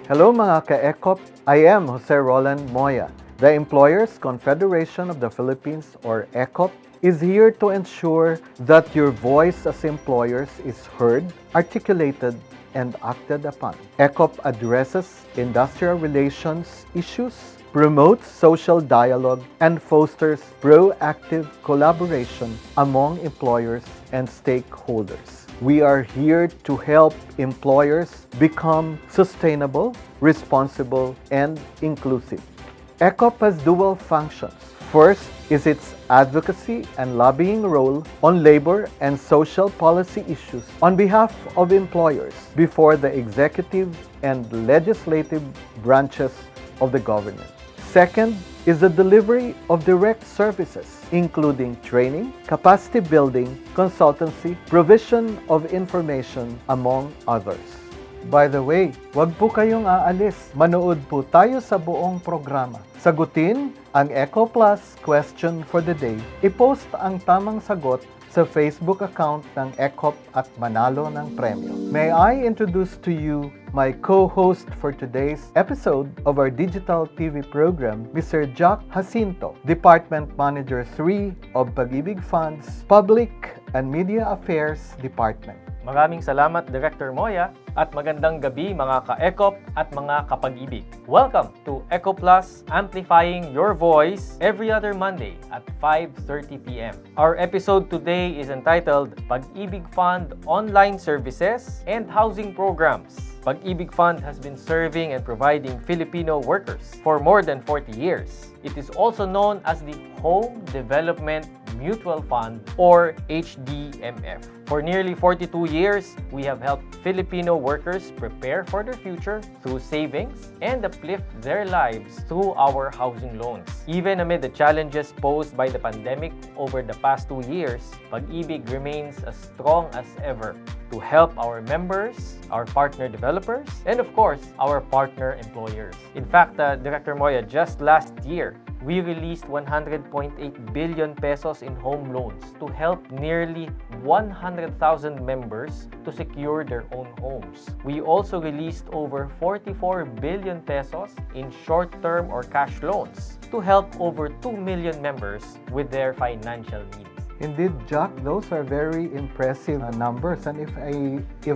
Hello mga ka-ECOP, I am Jose Roland Moya. The Employers Confederation of the Philippines, or ECOP, is here to ensure that your voice as employers is heard, articulated, and acted upon. ECOP addresses industrial relations issues, promotes social dialogue, and fosters proactive collaboration among employers and stakeholders. We are here to help employers become sustainable, responsible, and inclusive. ECOP has dual functions. First is its advocacy and lobbying role on labor and social policy issues on behalf of employers before the executive and legislative branches of the government. Second is the delivery of direct services, including training, capacity building, consultancy, provision of information, among others. By the way, wag po kayong aalis. Manood po tayo sa buong programa. Sagutin ang ECOPlus question for the day. I-post ang tamang sagot sa Facebook account ng ECOP at manalo ng premyo. May I introduce to you my co-host for today's episode of our digital TV program, Mr. Jack Jacinto, Department Manager 3 of Pag-IBIG Fund's Public and Media Affairs Department. Maraming salamat, Director Moya, at magandang gabi mga ka-ECOP at mga kapag-ibig. Welcome to ECOPlus Amplifying Your Voice every other Monday at 5:30 p.m. Our episode today is entitled Pag-IBIG Fund Online Services and Housing Programs. Pag-IBIG Fund has been serving and providing Filipino workers for more than 40 years. It is also known as the Home Development Mutual Fund, or HDMF. For nearly 42 years, we have helped Filipino workers prepare for their future through savings and uplift their lives through our housing loans. Even amid the challenges posed by the pandemic over the past 2 years, Pag-IBIG remains as strong as ever to help our members, our partner developers, and of course, our partner employers. In fact, Director Moya, just last year, we released 100.8 billion pesos in home loans to help nearly 100,000 members to secure their own homes. We also released over 44 billion pesos in short-term or cash loans to help over 2 million members with their financial needs. Indeed, Jack, those are very impressive numbers. And if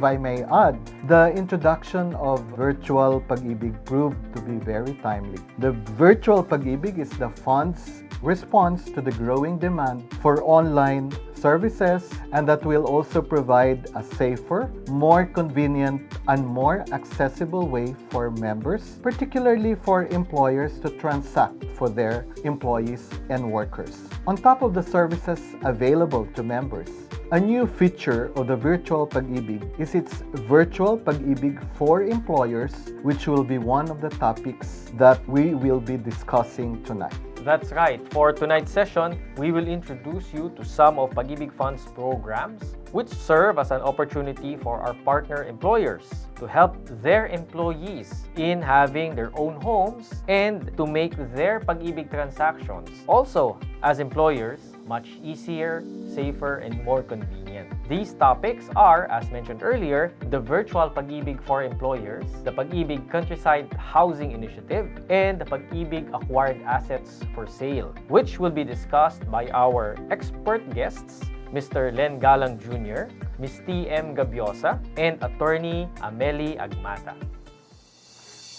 I may add, the introduction of virtual Pag-IBIG proved to be very timely. The virtual Pag-IBIG is the fund's response to the growing demand for online services, and that will also provide a safer, more convenient, and more accessible way for members, particularly for employers to transact for their employees and workers. On top of the services available to members, a new feature of the virtual Pag-IBIG is its virtual Pag-IBIG for employers, which will be one of the topics that we will be discussing tonight. That's right. For tonight's session, we will introduce you to some of Pag-IBIG Fund's programs which serve as an opportunity for our partner employers to help their employees in having their own homes and to make their Pag-IBIG transactions also as employers much easier, safer, and more convenient. These topics are, as mentioned earlier, the virtual Pag-IBIG for employers, the Pag-IBIG Countryside Housing Initiative, and the Pag-IBIG Acquired Assets for Sale, which will be discussed by our expert guests, Mr. Len Galang Jr., Ms. T.M. Gabiosa, and Atty. Amely Agmata.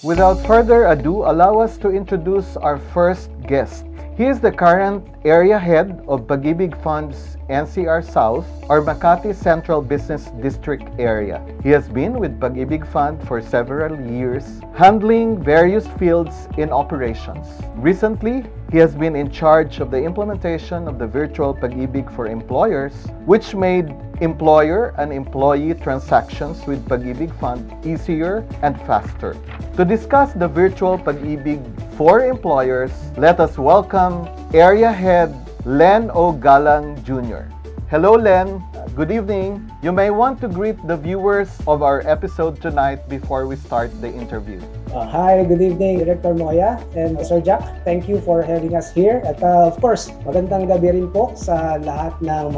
Without further ado, allow us to introduce our first guest. He is the current area head of Pag-IBIG Fund's NCR South, or Makati Central Business District area. He has been with Pag-IBIG Fund for several years, handling various fields in operations. Recently, he has been in charge of the implementation of the virtual Pag-IBIG for employers, which made employer and employee transactions with Pag-IBIG Fund easier and faster. To discuss the virtual Pag-IBIG for employers, let us welcome Area Head Len O. Galang Jr. Hello, Len. Good evening. You may want to greet the viewers of our episode tonight before we start the interview. Hi, good evening, Director Moya and Sir Jack. Thank you for having us here. At of course, magandang gabi rin po sa lahat ng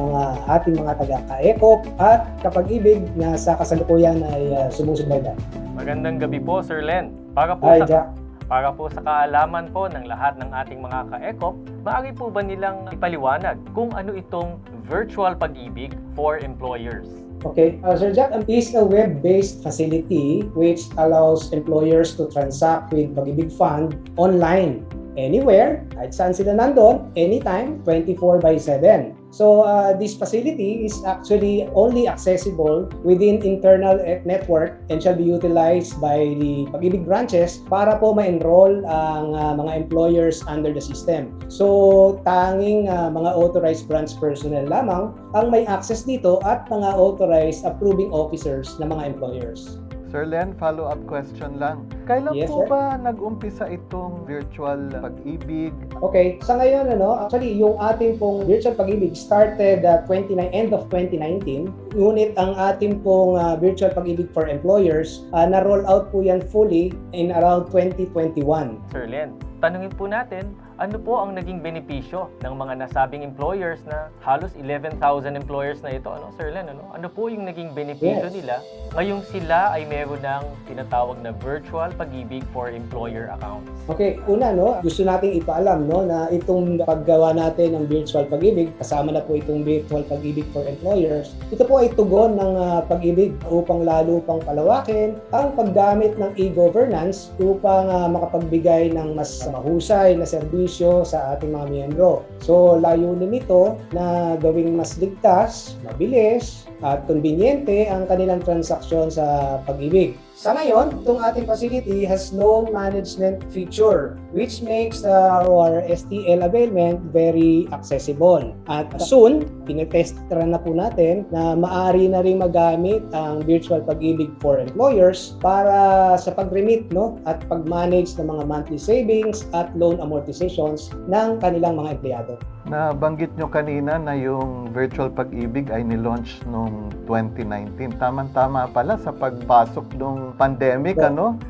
ating mga taga-ka-ECOP at kapag-ibig na sa kasalukuyan ay sumusubaybay. Magandang gabi po, Sir Len. Para po Hi, sa Jack. Para po sa kaalaman po ng lahat ng ating mga ka-ECOP, maaari po ba nilang ipaliwanag kung ano itong virtual pag-ibig for employers? Okay, Sir Jack, is a web-based facility which allows employers to transact with Pag-IBIG Fund online, anywhere, kahit saan sila nandun, anytime, 24/7. So this facility is actually only accessible within internal network and shall be utilized by the Pag-IBIG branches para po ma-enroll ang mga employers under the system. So tanging mga authorized branch personnel lamang ang may access dito at mga authorized approving officers ng mga employers. Sir Len, follow-up question lang. Kailan Yes, po sir. ba nag-umpisa itong virtual pag-ibig? Okay, sa ngayon actually yung ating pong virtual pag-ibig started end of 2019. Ngunit ang ating pong virtual pag-ibig for employers na-roll out po yan fully in around 2021. Sir Len, tanungin po natin, ano po ang naging benepisyo ng mga nasabing employers na halos 11,000 employers na ito? Sir Len, ano po yung naging benepisyo Yes. nila ngayong sila ay meron ng tinatawag na virtual pag-ibig for employer accounts? Okay, una gusto nating ipaalam na itong paggawa natin ng virtual pag-ibig, kasama na po itong virtual pag-ibig for employers. Ito po ay tugon ng pag-ibig upang lalo pang palawakin ang paggamit ng e-governance upang makapagbigay ng mas mahusay na serbisyo sa ating mga miyembro. So layunin nito na gawing mas ligtas, mabilis at konbinyente ang kanilang transaksyon sa pag-ibig. Sa ngayon, itong ating facility has loan management feature which makes our STL availment very accessible. At soon, tinetest na po natin na maaari na rin magamit ang virtual pag-ibig for employers para sa pag-remit at pag-manage ng mga monthly savings at loan amortizations ng kanilang mga empleyado. Nabanggit nyo kanina na yung virtual pag-ibig ay nilaunch noong 2019. Tamang-tama pala sa pagpasok ng pandemic,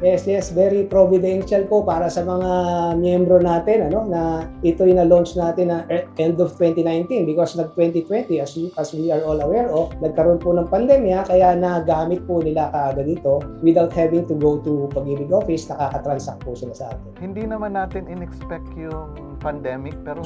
Yes, very providential po para sa mga miyembro natin, na ito yung na-launch natin na end of 2019 because nag-2020, as we are all aware of, nagkaroon po ng pandemya, kaya nagamit po nila kaagad ito without having to go to Pag-IBIG office, nakakatransact po sila sa atin. Hindi naman natin in-expect yung pandemic, pero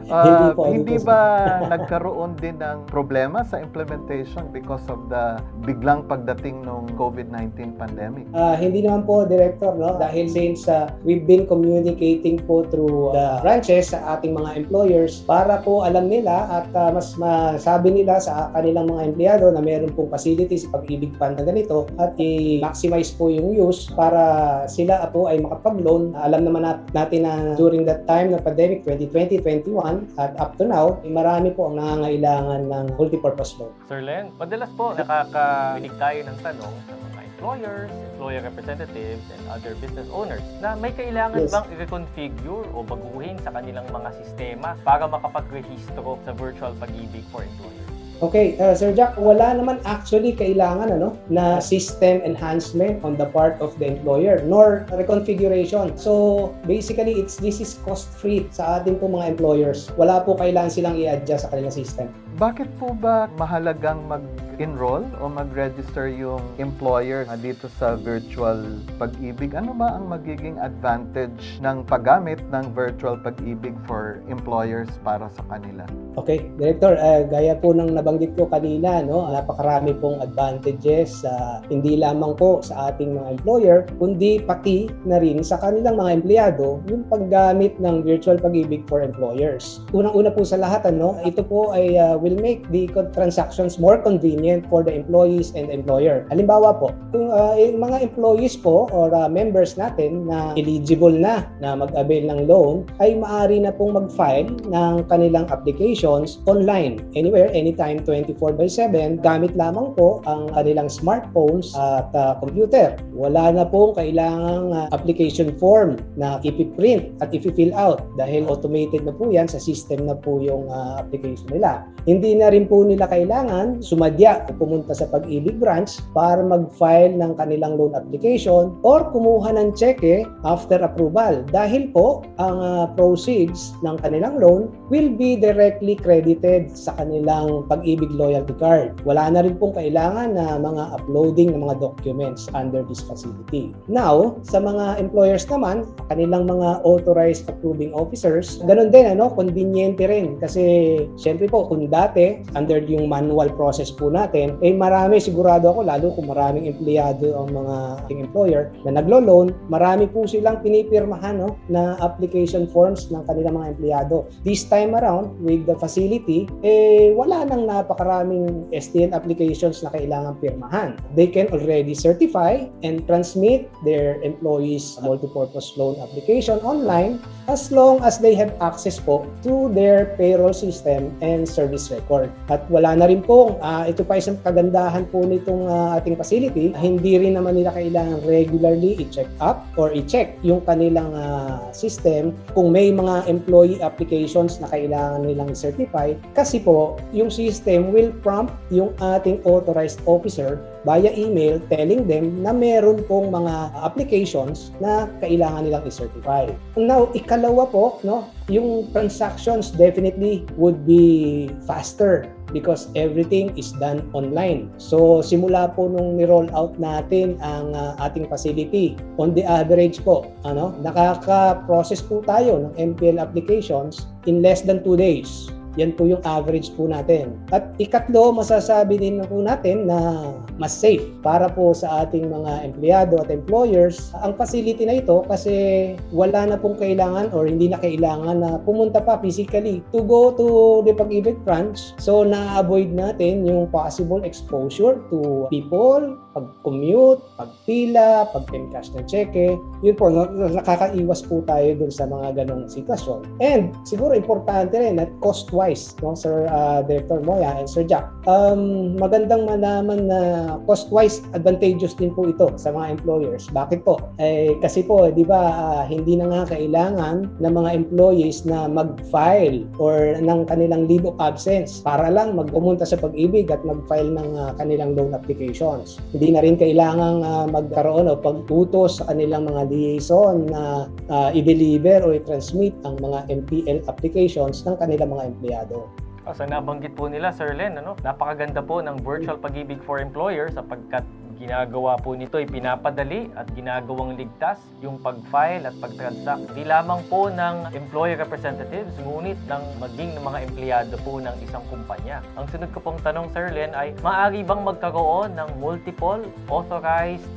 Hindi hindi ba nagkaroon din ng problema sa implementation because of the biglang pagdating ng COVID-19 pandemic? Hindi naman po, Director, dahil since we've been communicating po through the branches sa ating mga employers para po alam nila at mas masabi nila sa kanilang mga empleyado na meron pong facilities sa Pag-IBIG Fund na ganito at i-maximize po yung use para sila po ay makapag-loan. Alam naman natin na during that time ng pandemic 2020-21 at up to now, marami po ang nangangailangan ng multipurpose loan. Sir Len, madalas po nakakarinig tayo ng tanong sa mga employers, employer representatives, and other business owners na may kailangan Yes. bang i-reconfigure o baguhin sa kanilang mga sistema para makapag-rehistro sa virtual pag-ibig for employers. Okay, Sir Jack, wala naman actually kailangan na system enhancement on the part of the employer nor reconfiguration. So basically, this is cost-free sa ating po mga employers. Wala po kailangan silang i-adjust sa kanilang system. Bakit po ba mahalagang mag-enroll o mag-register yung employer dito sa virtual pag-ibig? Ano ba ang magiging advantage ng paggamit ng virtual pag-ibig for employers para sa kanila? Okay, Director, gaya po ng nabanggit ko kanina, napakarami pong advantages hindi lamang po sa ating mga employer, kundi pati na rin sa kanilang mga empleyado yung paggamit ng virtual pag-ibig for employers. Unang-una po sa lahat, ito po ay will make the transactions more convenient for the employees and the employer. Halimbawa po, kung yung mga employees po or members natin na eligible na mag-avail ng loan, ay maaari na pong mag-file ng kanilang applications online, anywhere, anytime, 24/7, gamit lamang po ang kanilang smartphones at computer. Wala na pong kailangang application form na ipiprint at ipi-fill out dahil automated na po yan, sa system na po yung application nila. Hindi na rin po nila kailangan sumadya o pumunta sa Pag-IBIG branch para mag-file ng kanilang loan application or kumuha ng cheque after approval dahil po ang proceeds ng kanilang loan will be directly directly credited sa kanilang Pag-IBIG loyalty card. Wala na rin pong kailangan na mga uploading ng mga documents under this facility. Now, sa mga employers naman, kanilang mga authorized approving officers, ganun din, conveniente rin. Kasi, syempre po, kung dati, under yung manual process po natin, marami, sigurado ako, lalo kung maraming empleyado ang mga ating employer na naglo-loan, marami po silang pinipirmahan na application forms ng kanilang mga empleyado. This time around, with the facility, wala nang napakaraming STL applications na kailangan pirmahan. They can already certify and transmit their employees' multipurpose loan application online as long as they have access po to their payroll system and service record. At wala na rin po, ito pa isang kagandahan po nitong ating facility, hindi rin naman nila kailangan regularly i-check up or i-check yung kanilang system kung may mga employee applications na kailangan nilang i-certify kasi po yung system will prompt yung ating authorized officer via email telling them na meron pong mga applications na kailangan nilang i-certify. Now, ikalawa po, yung transactions definitely would be faster because everything is done online. So, simula po nung ni-roll out natin ang ating facility, on the average po, nakaka-process po tayo ng MPL applications in less than 2 days. Yan po yung average po natin. At ikatlo, masasabi din po natin na mas safe para po sa ating mga empleyado at employers ang facility na ito kasi wala na pong kailangan or hindi na kailangan na pumunta pa physically to go to the Pag-IBIG branch. So, na-avoid natin yung possible exposure to people, pag-commute, pagpila, pag-encash ng cheque. Yun po, nakakaiwas po tayo dun sa mga ganong sitwasyon. And siguro importante rin at cost-wise, Sir Director Moya and Sir Jack, magandang malaman na cost-wise advantageous din po ito sa mga employers. Bakit po? Kasi po, di ba, hindi na nga kailangan ng mga employees na mag-file or ng kanilang leave of absence para lang pumunta sa Pag-IBIG at mag-file ng kanilang loan applications. Hindi na rin kailangang magkaroon o pag-utos sa kanilang mga liaison na i-deliver o i-transmit ang mga MPL applications ng kanilang mga empleyado. Sa nabanggit po nila, Sir Len, napakaganda po ng virtual Pag-IBIG for Employers sapagkat ginagawa po nito ay pinapadali at ginagawang ligtas yung pag-file at pag-transact di lamang po ng employee representatives ngunit ng maging ng mga empleyado po ng isang kumpanya. Ang sunod ko pong tanong, Sir Len, ay maaari bang magkaroon ng multiple authorized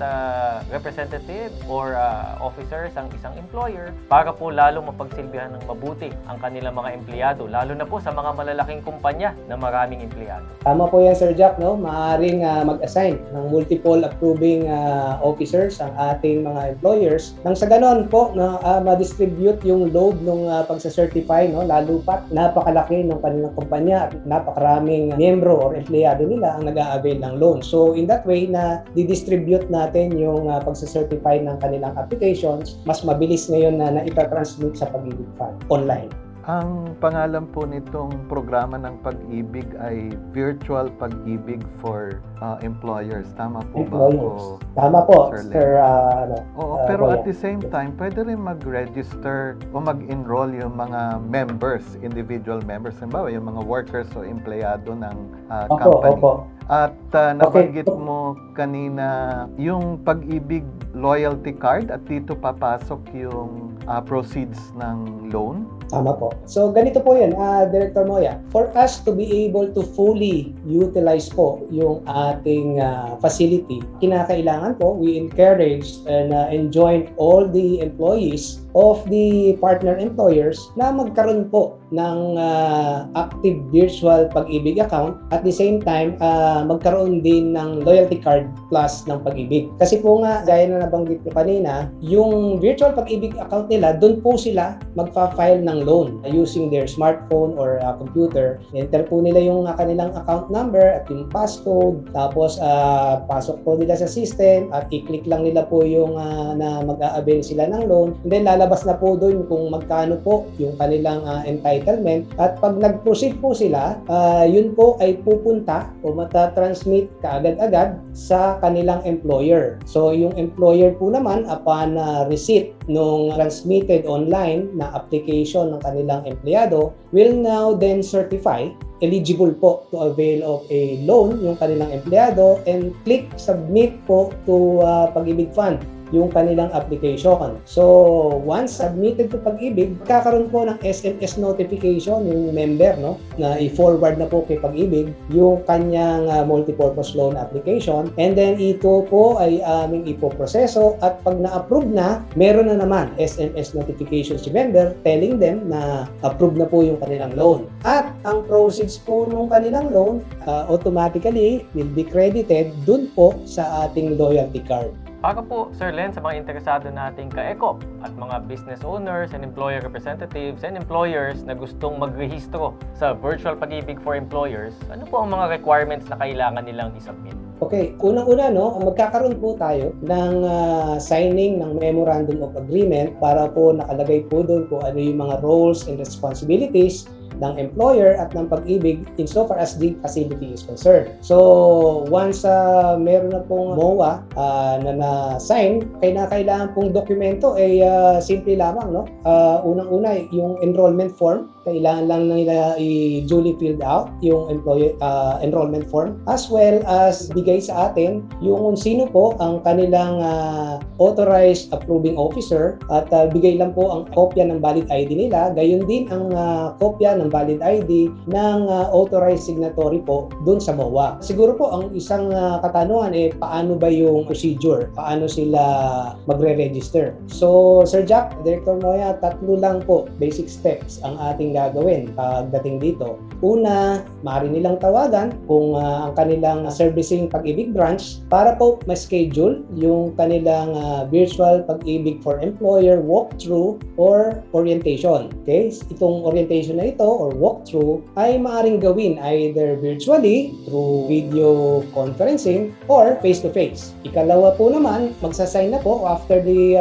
representative or officers ang isang employer para po lalo mapagsilbihan ng mabuti ang kanilang mga empleyado lalo na po sa mga malalaking kumpanya na maraming empleyado? Tama po yan, Sir Jack, maaaring mag-assign ng multiple approving officers ang ating mga employers nang sa ganon po ma-distribute yung load ng pagsa-certify, lalo pat napakalaki ng kanilang kumpanya at napakaraming miyembro or empleyado nila ang nag-a-avail ng loan. So in that way na di-distribute natin yung pagsa-certify ng kanilang applications, mas mabilis ngayon na ita-transmit sa Pag-IBIG Fund online. Ang pangalan po nitong programa ng Pag-IBIG ay Virtual Pag-IBIG for Employers. Tama po ba? Tama po, Sir. Pero at the same time, pwede rin mag-register o mag-enroll yung mga members, individual members. Halimbawa, yung mga workers o empleyado ng company. Opo. At nabanggit mo kanina yung Pag-IBIG loyalty card at dito papasok yung proceeds ng loan. Tama po. So, ganito po yan, Director Moya. For us to be able to fully utilize po yung ating facility, kinakailangan po, we encourage and enjoin all the employees of the partner employers na magkaroon po ng active virtual Pag-IBIG account. At the same time, magkaroon din ng loyalty card plus ng Pag-IBIG. Kasi po nga, gaya na nabanggit ko kanina, yung virtual Pag-IBIG account nila, doon po sila magpa-file ng loan using their smartphone or computer. Enter po nila yung kanilang account number at yung passcode. Tapos, pasok po nila sa system at i-click lang nila po yung na mag-a-avail sila ng loan. And then, Lalabas na po doon kung magkano po yung kanilang entitlement. At pag nag-proceed po sila, yun po ay pupunta o matatransmit kaagad-agad sa kanilang employer. So yung employer po naman upon receipt nung transmitted online na application ng kanilang empleyado will now then certify eligible po to avail of a loan yung kanilang empleyado and click submit po to Pag-IBIG Fund yung kanilang application. So, once submitted to Pag-IBIG, kakaroon po ng SMS notification yung member, no, na i-forward na po kay Pag-IBIG yung kanyang multipurpose loan application, and then ito po ay aming ipoproseso, at pag na-approve na, meron na naman SMS notification si member telling them na approve na po yung kanilang loan. At ang proceeds po ng kanilang loan automatically will be credited dun po sa ating loyalty card. Para po, Sir Len, sa mga interesado nating ka-ECOP at mga business owners and employer representatives and employers na gustong magrehistro sa Virtual Pag-IBIG for Employers, ano po ang mga requirements na kailangan nilang isubmit? Okay, unang-una, no, magkakaroon po tayo ng signing ng Memorandum of Agreement para po nakalagay po doon kung ano yung mga roles and responsibilities ng employer at ng Pag-IBIG insofar as the facility is concerned. So, once meron na pong MOA na na-sign, kailangan pong dokumento ay simple lamang, no? Unang-una, yung enrollment form, kailangan lang nila i-duly filled out yung employee enrollment form, as well as bigay sa atin yung sino po ang kanilang authorized approving officer, at bigay lang po ang kopya ng valid ID nila, gayon din ang kopya ng valid ID ng authorized signatory po dun sa MOA. Siguro po ang isang katanungan paano ba yung procedure? Paano sila magre-register? So, Sir Jack, Director Moya, 3 lang po basic steps ang ating gagawin pagdating dito. Una, maaari nilang tawagan kung ang kanilang servicing Pag-IBIG branch para po ma-schedule yung kanilang virtual Pag-IBIG for Employer walkthrough or orientation. Okay? Itong orientation na ito or walkthrough ay maaaring gawin either virtually through video conferencing or face-to-face. Ikalawa po naman, magsasign na po after the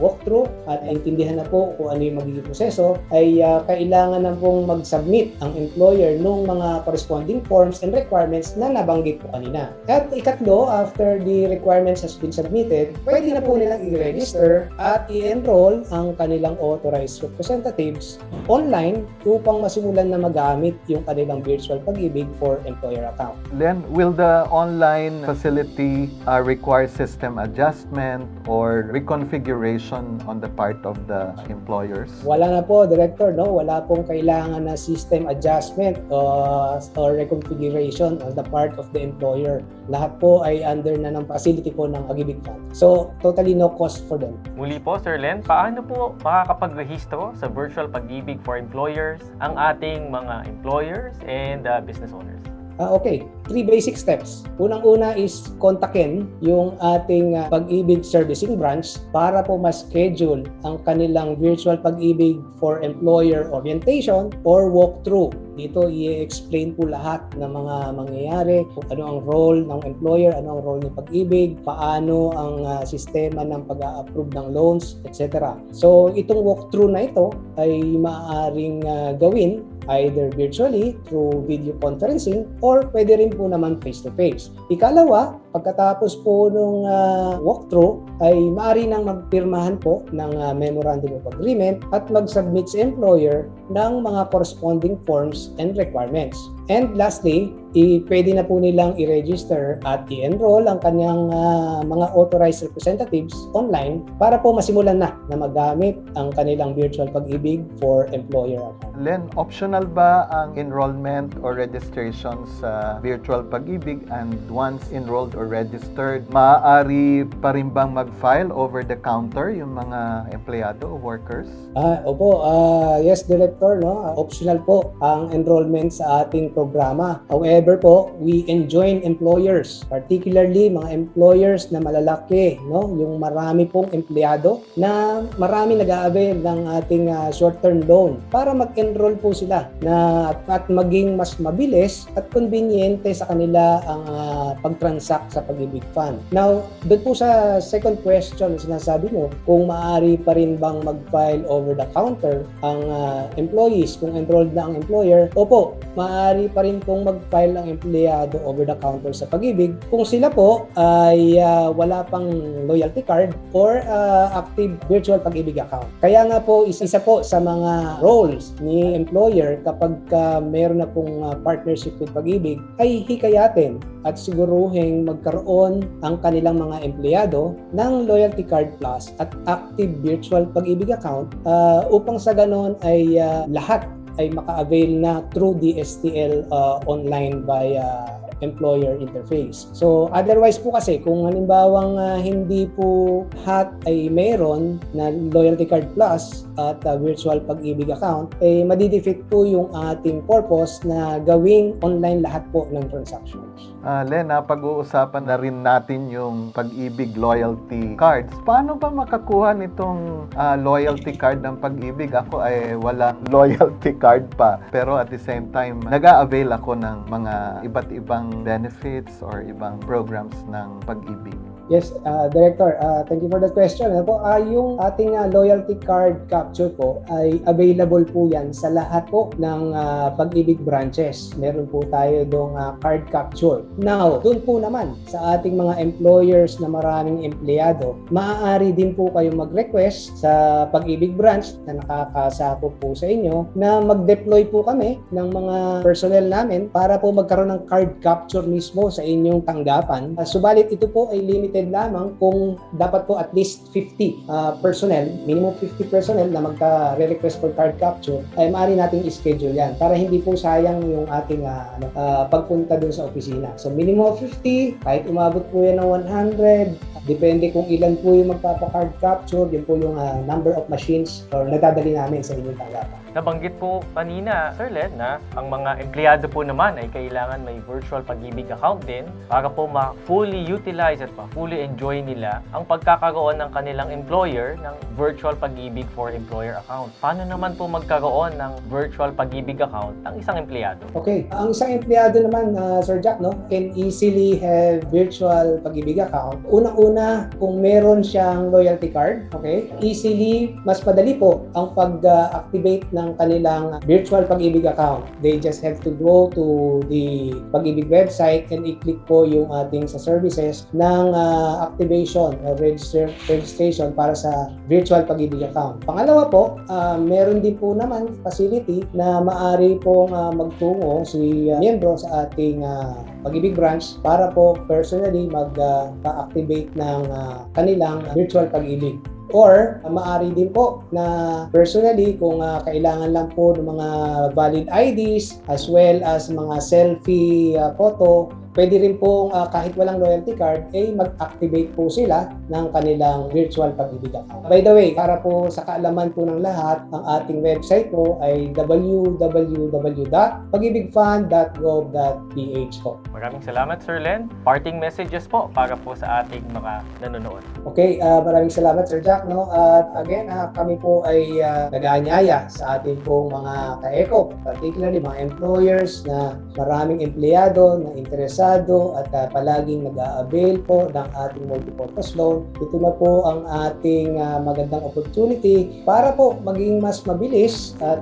walkthrough at intindihan na po kung ano yung magiging proseso, ay kailangan na pong mag-submit ang employer ng mga corresponding forms and requirements na nabanggit po kanina. At ikatlo, after the requirements has been submitted, pwede na po nilang i-register at i-enroll ang kanilang authorized representatives online upang masimulan na magamit yung kanilang virtual Pag-IBIG for employer account. Len, will the online facility require system adjustment or reconfiguration on the part of the employers? Wala na po, Director, no? Wala pong kailangan na system adjustment or reconfiguration on the part of the employer. Lahat po ay under na ng facility po ng Pag-IBIG Fund. So, totally no cost for them. Muli po, Sir Len, paano po makakapag-rehistro sa Virtual Pag-IBIG for Employers ang ating mga employers and business owners? Okay, 3 basic steps. Unang-una is kontakin yung ating Pag-IBIG servicing branch para po ma-schedule ang kanilang virtual Pag-IBIG for employer orientation or walkthrough. Dito i-explain po lahat ng mga mangyayari, kung ano ang role ng employer, ano ang role ng Pag-IBIG, paano ang sistema ng pag-a-approve ng loans, etc. So itong walkthrough na ito ay maaaring gawin either virtually through video conferencing or pwede rin po naman face-to-face. Ikalawa, pagkatapos po nung walkthrough ay maaari nang magpirmahan po ng Memorandum of Agreement at mag-submit sa employer ng mga corresponding forms and requirements. And lastly, pwede na po nilang i-register at i-enroll ang kanyang mga authorized representatives online para po masimulan na magamit ang kanilang virtual Pag-IBIG for employer account. Len, optional ba ang enrollment or registration sa virtual Pag-IBIG, and once enrolled or registered, maaari pa rin bang mag-file over the counter yung mga empleyado o workers? Opo, yes, Director, no? Optional po ang enrollment sa ating programa. However po, we enjoin employers, particularly mga employers na malalaki, no? Yung marami pong empleyado na marami nag-a-avail ng ating short-term loan para mag-enroll po sila na at maging mas mabilis at conveniente sa kanila ang pag-transact sa Pag-IBIG Fund. Now, doon po sa second question na sinasabi mo, kung maaari pa rin bang mag-file over the counter ang employees kung enrolled na ang employer, opo, maaari pa rin pong mag-file ang empleyado over the counter sa Pag-IBIG kung sila po ay wala pang loyalty card or active virtual Pag-IBIG account. Kaya nga po, isa po sa mga roles ni employer kapag meron na pong partnership with Pag-IBIG ay hikayatin at siguruhin magkaroon ang kanilang mga empleyado ng loyalty card plus at active virtual Pag-IBIG account upang sa ganon ay lahat ay maka-avail na through the STL online via employer interface. So otherwise po kasi kung halimbawang hindi po lahat ay mayroon na loyalty card plus at virtual Pag-IBIG account, eh madidefeat po yung ating purpose na gawing online lahat po ng transactions. Lena, pag-uusapan na rin natin yung Pag-IBIG loyalty cards. Paano ba makakuha nitong loyalty card ng Pag-IBIG? Ako ay walang loyalty card pa. Pero at the same time, nag-a-avail ako ng mga iba't ibang benefits or ibang programs ng Pag-IBIG. Yes, Director, thank you for that question. Yung ating loyalty card capture po ay available po yan sa lahat po ng Pag-IBIG branches. Meron po tayo doong card capture. Now, doon po naman sa ating mga employers na maraming empleyado, maaari din po kayong mag-request sa Pag-IBIG branch na nakakasakop po sa inyo na mag-deploy po kami ng mga personnel namin para po magkaroon ng card capture mismo sa inyong tanggapan. Subalit ito po ay limited lamang kung dapat po at least 50 personnel, minimum 50 personnel na magka-request for card capture, ay maaari nating i-schedule yan para hindi po sayang yung ating pagpunta dun sa opisina. So minimum of 50, kahit umabot po yan ng 100, depende kung ilan po yung magpapa-card capture, yun po yung number of machines or nadadali namin sa inyong tanggapan. Nabanggit po kanina, Sir Len, na ang mga empleyado po naman ay kailangan may virtual Pag-IBIG account din para po ma-fully utilize at ma-fully enjoy nila ang pagkakaroon ng kanilang employer ng virtual Pag-IBIG for employer account. Paano naman po magkaroon ng virtual Pag-IBIG account ang isang empleyado? Okay, ang isang empleyado naman, Sir Jack, no, can easily have virtual Pag-IBIG account. Unang-una, kung meron siyang loyalty card, okay, easily, mas padali po ang pag-activate ng kanilang virtual Pag-IBIG account. They just have to go to the Pag-IBIG website and i-click po yung ating sa services ng activation or registration para sa virtual Pag-IBIG account. Pangalawa po, meron din po naman facility na maaari pong magtungo si miyembro sa ating Pag-IBIG branch para po personally mag-activate ng kanilang virtual Pag-IBIG. Or maaari din po na personally kung kailangan lang po ng mga valid IDs as well as mga selfie photo, pwede rin po kahit walang loyalty card ay mag-activate po sila ng kanilang virtual Pag-IBIG account. By the way, para po sa kaalaman po ng lahat, ang ating website po ay www.pagibigfund.gov.ph po. Maraming salamat, Sir Len. Parting messages po para po sa ating mga nanonood. Okay, maraming salamat, Sir Jack. No? At again, kami po ay nag-aanyaya sa ating pong mga ka-ECOP, particularly mga employers na maraming empleyado na interesado at palaging nag-a-avail po ng ating multipurpose loan. Ito na po ang ating magandang opportunity para po maging mas mabilis at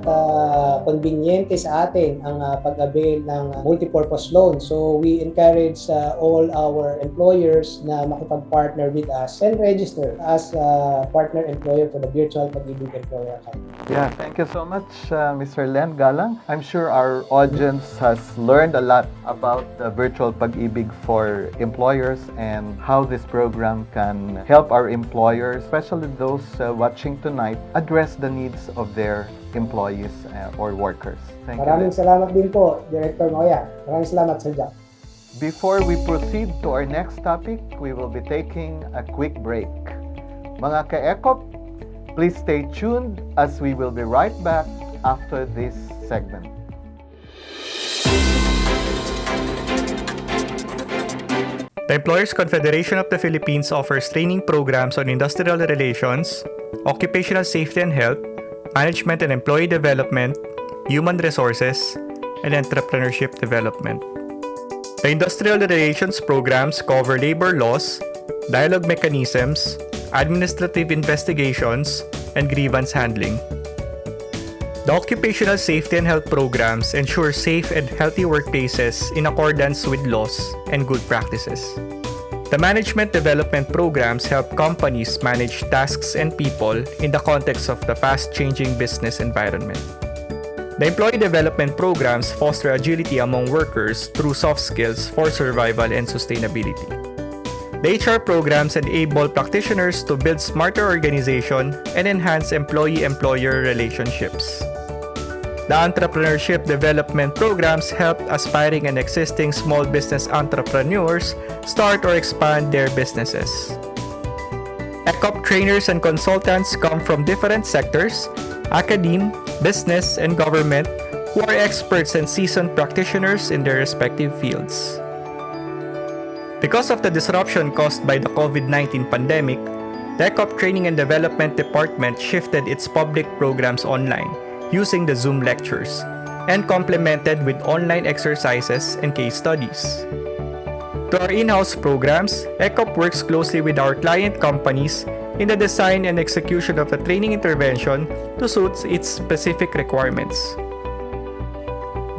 conveniente sa atin ang pag-avail ng multipurpose loan. So we encourage all our employers na makipag-partner with us and register as partner employer for the virtual Pag-IBIG employer account. Yeah, thank you so much, Mr. Len Galang. I'm sure our audience has learned a lot about the virtual Pag-IBIG for employers and how this program can help our employers, especially those watching tonight, address the needs of their employees or workers. Thank Maraming you. salamat din po, Director Moya. Maraming salamat, Sir Jack. Before we proceed to our next topic, we will be taking a quick break. Mga ka-ECOP, please stay tuned as we will be right back after this segment. The Employers Confederation of the Philippines offers training programs on industrial relations, occupational safety and health, management and employee development, human resources, and entrepreneurship development. The industrial relations programs cover labor laws, dialogue mechanisms, administrative investigations, and grievance handling. The occupational safety and health programs ensure safe and healthy workplaces in accordance with laws and good practices. The management development programs help companies manage tasks and people in the context of the fast-changing business environment. The employee development programs foster agility among workers through soft skills for survival and sustainability. The HR programs enable practitioners to build smarter organization and enhance employee-employer relationships. The entrepreneurship development programs help aspiring and existing small business entrepreneurs start or expand their businesses. ECOP trainers and consultants come from different sectors, academe, business, and government, who are experts and seasoned practitioners in their respective fields. Because of the disruption caused by the COVID-19 pandemic, the ECOP Training and Development Department shifted its public programs online using the Zoom lectures and complemented with online exercises and case studies. To our in-house programs, ECOP works closely with our client companies in the design and execution of the training intervention to suit its specific requirements.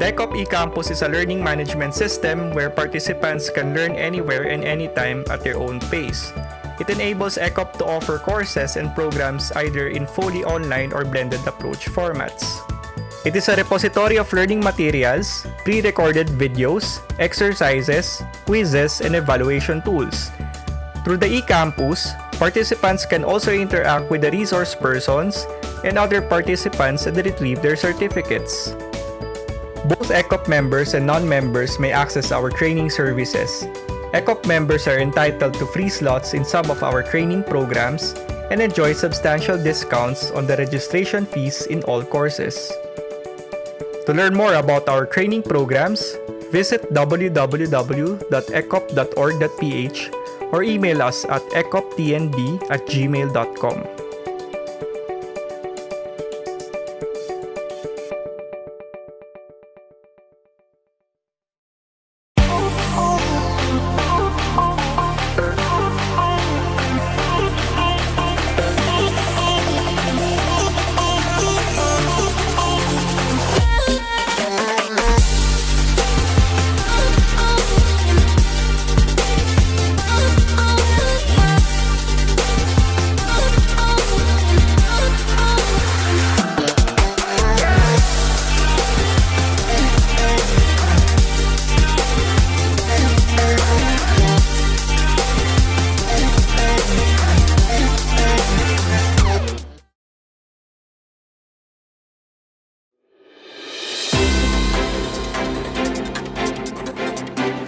The ECOP eCampus is a learning management system where participants can learn anywhere and anytime at their own pace. It enables ECOP to offer courses and programs either in fully online or blended approach formats. It is a repository of learning materials, pre-recorded videos, exercises, quizzes, and evaluation tools. Through the eCampus, participants can also interact with the resource persons and other participants and retrieve their certificates. Both ECOP members and non-members may access our training services. ECOP members are entitled to free slots in some of our training programs and enjoy substantial discounts on the registration fees in all courses. To learn more about our training programs, visit www.ecop.org.ph or email us at ecoptnb@gmail.com.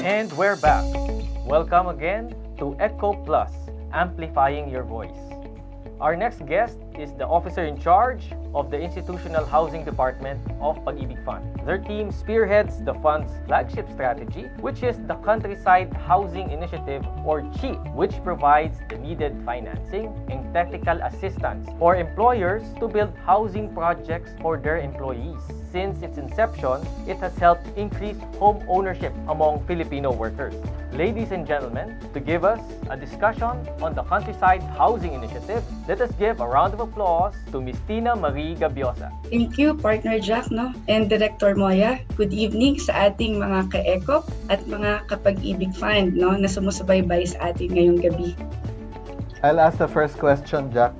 And we're back. Welcome again to ECOPlus Amplifying Your Voice. Our next guest is the officer in charge of the Institutional Housing Department of Pag-IBIG Fund. Their team spearheads the fund's flagship strategy, which is the Countryside Housing Initiative, or CHI, which provides the needed financing and technical assistance for employers to build housing projects for their employees. Since its inception, it has helped increase home ownership among Filipino workers. Ladies and gentlemen, to give us a discussion on the Countryside Housing Initiative, let us give a round of applause to Ms. Tina Marie Gabiosa. Thank you, Partner Jack, and Director Moya. Good evening sa ating mga ka-ECOP at mga Pag-IBIG Fund na sumusubaybay sa ating ngayong gabi. I'll ask the first question, Jack.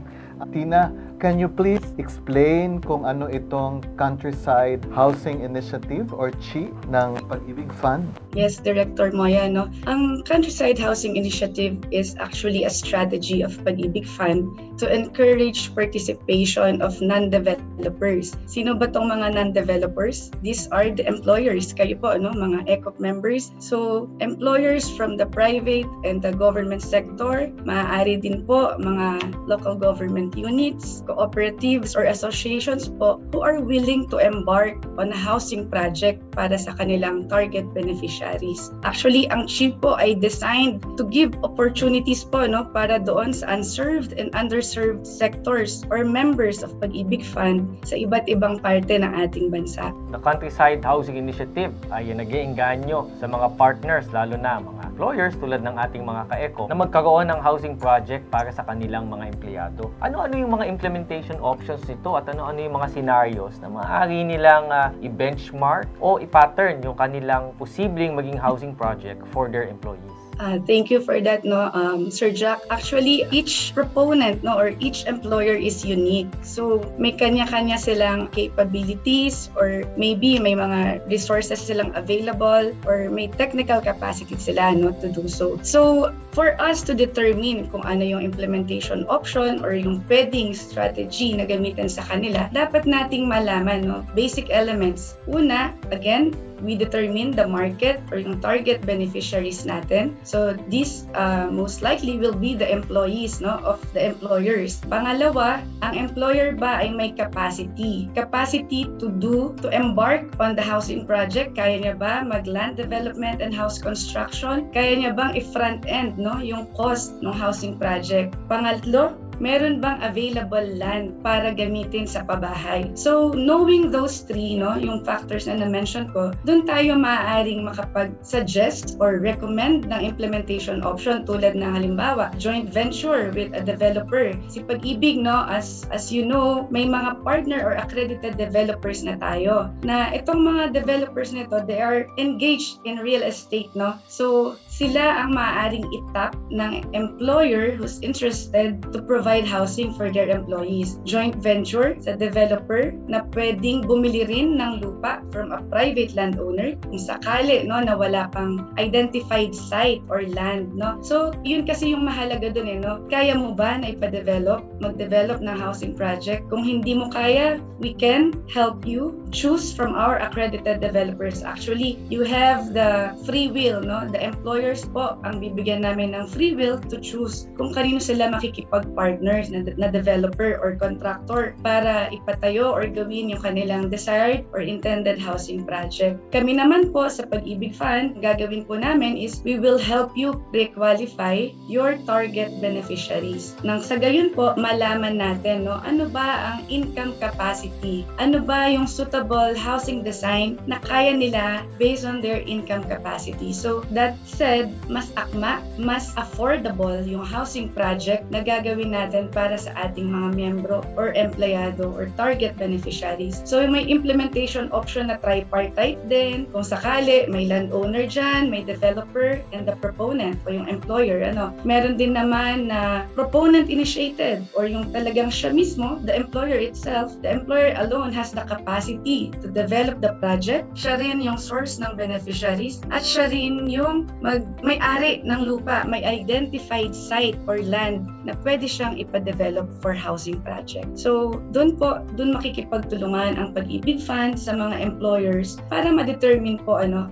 Tina, can you please explain kung ano itong Countryside Housing Initiative or CHI ng Pag-IBIG Fund? Yes, Director Moya. Ang Countryside Housing Initiative is actually a strategy of Pag-IBIG Fund to encourage participation of non-developers. Sino ba tong mga non-developers? These are the employers, kayo po, mga ECOP members. So, employers from the private and the government sector, maaari din po mga local government units, cooperatives or associations po who are willing to embark on a housing project para sa kanilang target beneficiaries. beneficiaries. Actually, ang CHIP po ay designed to give opportunities po, no, para doon sa unserved and underserved sectors or members of Pag-IBIG Fund sa iba't ibang parte ng ating bansa. The Countryside Housing Initiative ay nag-iengganyo sa mga partners, lalo na mga employers tulad ng ating mga ka-ECOP, na magkaroon ng housing project para sa kanilang mga empleyado. Ano-ano yung mga implementation options nito at ano-ano yung mga scenarios na maaari nilang i-benchmark o i-pattern yung kanilang posibleng maging housing project for their employees? Thank you for that, no, Sir Jack. Actually, each proponent, no, or each employer is unique. So, may kanya-kanya silang capabilities or maybe may mga resources silang available or may technical capacity sila, no, to do so. So, for us to determine kung ano yung implementation option or yung pwedeng strategy na gamitin sa kanila, dapat nating malaman, no, basic elements. Una, again, we determine the market or yung target beneficiaries natin. So these most likely will be the employees, no, of the employers. Pangalawa, ang employer ba ay may capacity to embark on the housing project? Kaya niya ba mag-land development and house construction? Kaya niya bang i-front end, no, yung cost ng housing project? Pangatlo, meron bang available land para gamitin sa pabahay? So, knowing those three, no, yung factors na na-mention ko, doon tayo maaaring makapag-suggest or recommend ng implementation option tulad ng halimbawa, joint venture with a developer. Si Pag-IBIG, no, as you know, may mga partner or accredited developers na tayo. Na itong mga developers nito, they are engaged in real estate, no? So, sila ang maaaring itap ng employer who's interested to provide housing for their employees. Joint venture sa developer na pwedeng bumili rin ng lupa from a private landowner kung sakali, no, na wala pang identified site or land, no. So, yun kasi yung mahalaga dun, no. Kaya mo ba na mag-develop ng housing project? Kung hindi mo kaya, we can help you choose from our accredited developers. Actually, you have the free will, no. The employers po ang bibigyan namin ng free will to choose kung kanino sila makikipag-partners na developer or contractor para ipatayo or gawin yung kanilang desired or intended housing project. Kami naman po sa Pag-IBIG Fund, gagawin po namin is we will help you pre-qualify your target beneficiaries. Nang sa gayon po, malaman natin, no, ano ba ang income capacity? Ano ba yung suitable housing design na kaya nila based on their income capacity? So, that said, mas akma, mas affordable yung housing project na gagawin natin para sa ating mga miyembro or empleyado or target beneficiaries. So, may implementation option na tripartite din. Kung sakali, may landowner dyan, may developer, and the proponent o yung employer. Meron din naman na proponent-initiated or yung talagang siya mismo, the employer itself, the employer alone has the capacity to develop the project. Siya rin yung source ng beneficiaries at siya rin yung may-ari ng lupa, may identified site or land na pwede siyang ipa-develop for housing project. So, doon makikipagtulungan ang Pag-IBIG Fund sa mga employers para ma-determine po ano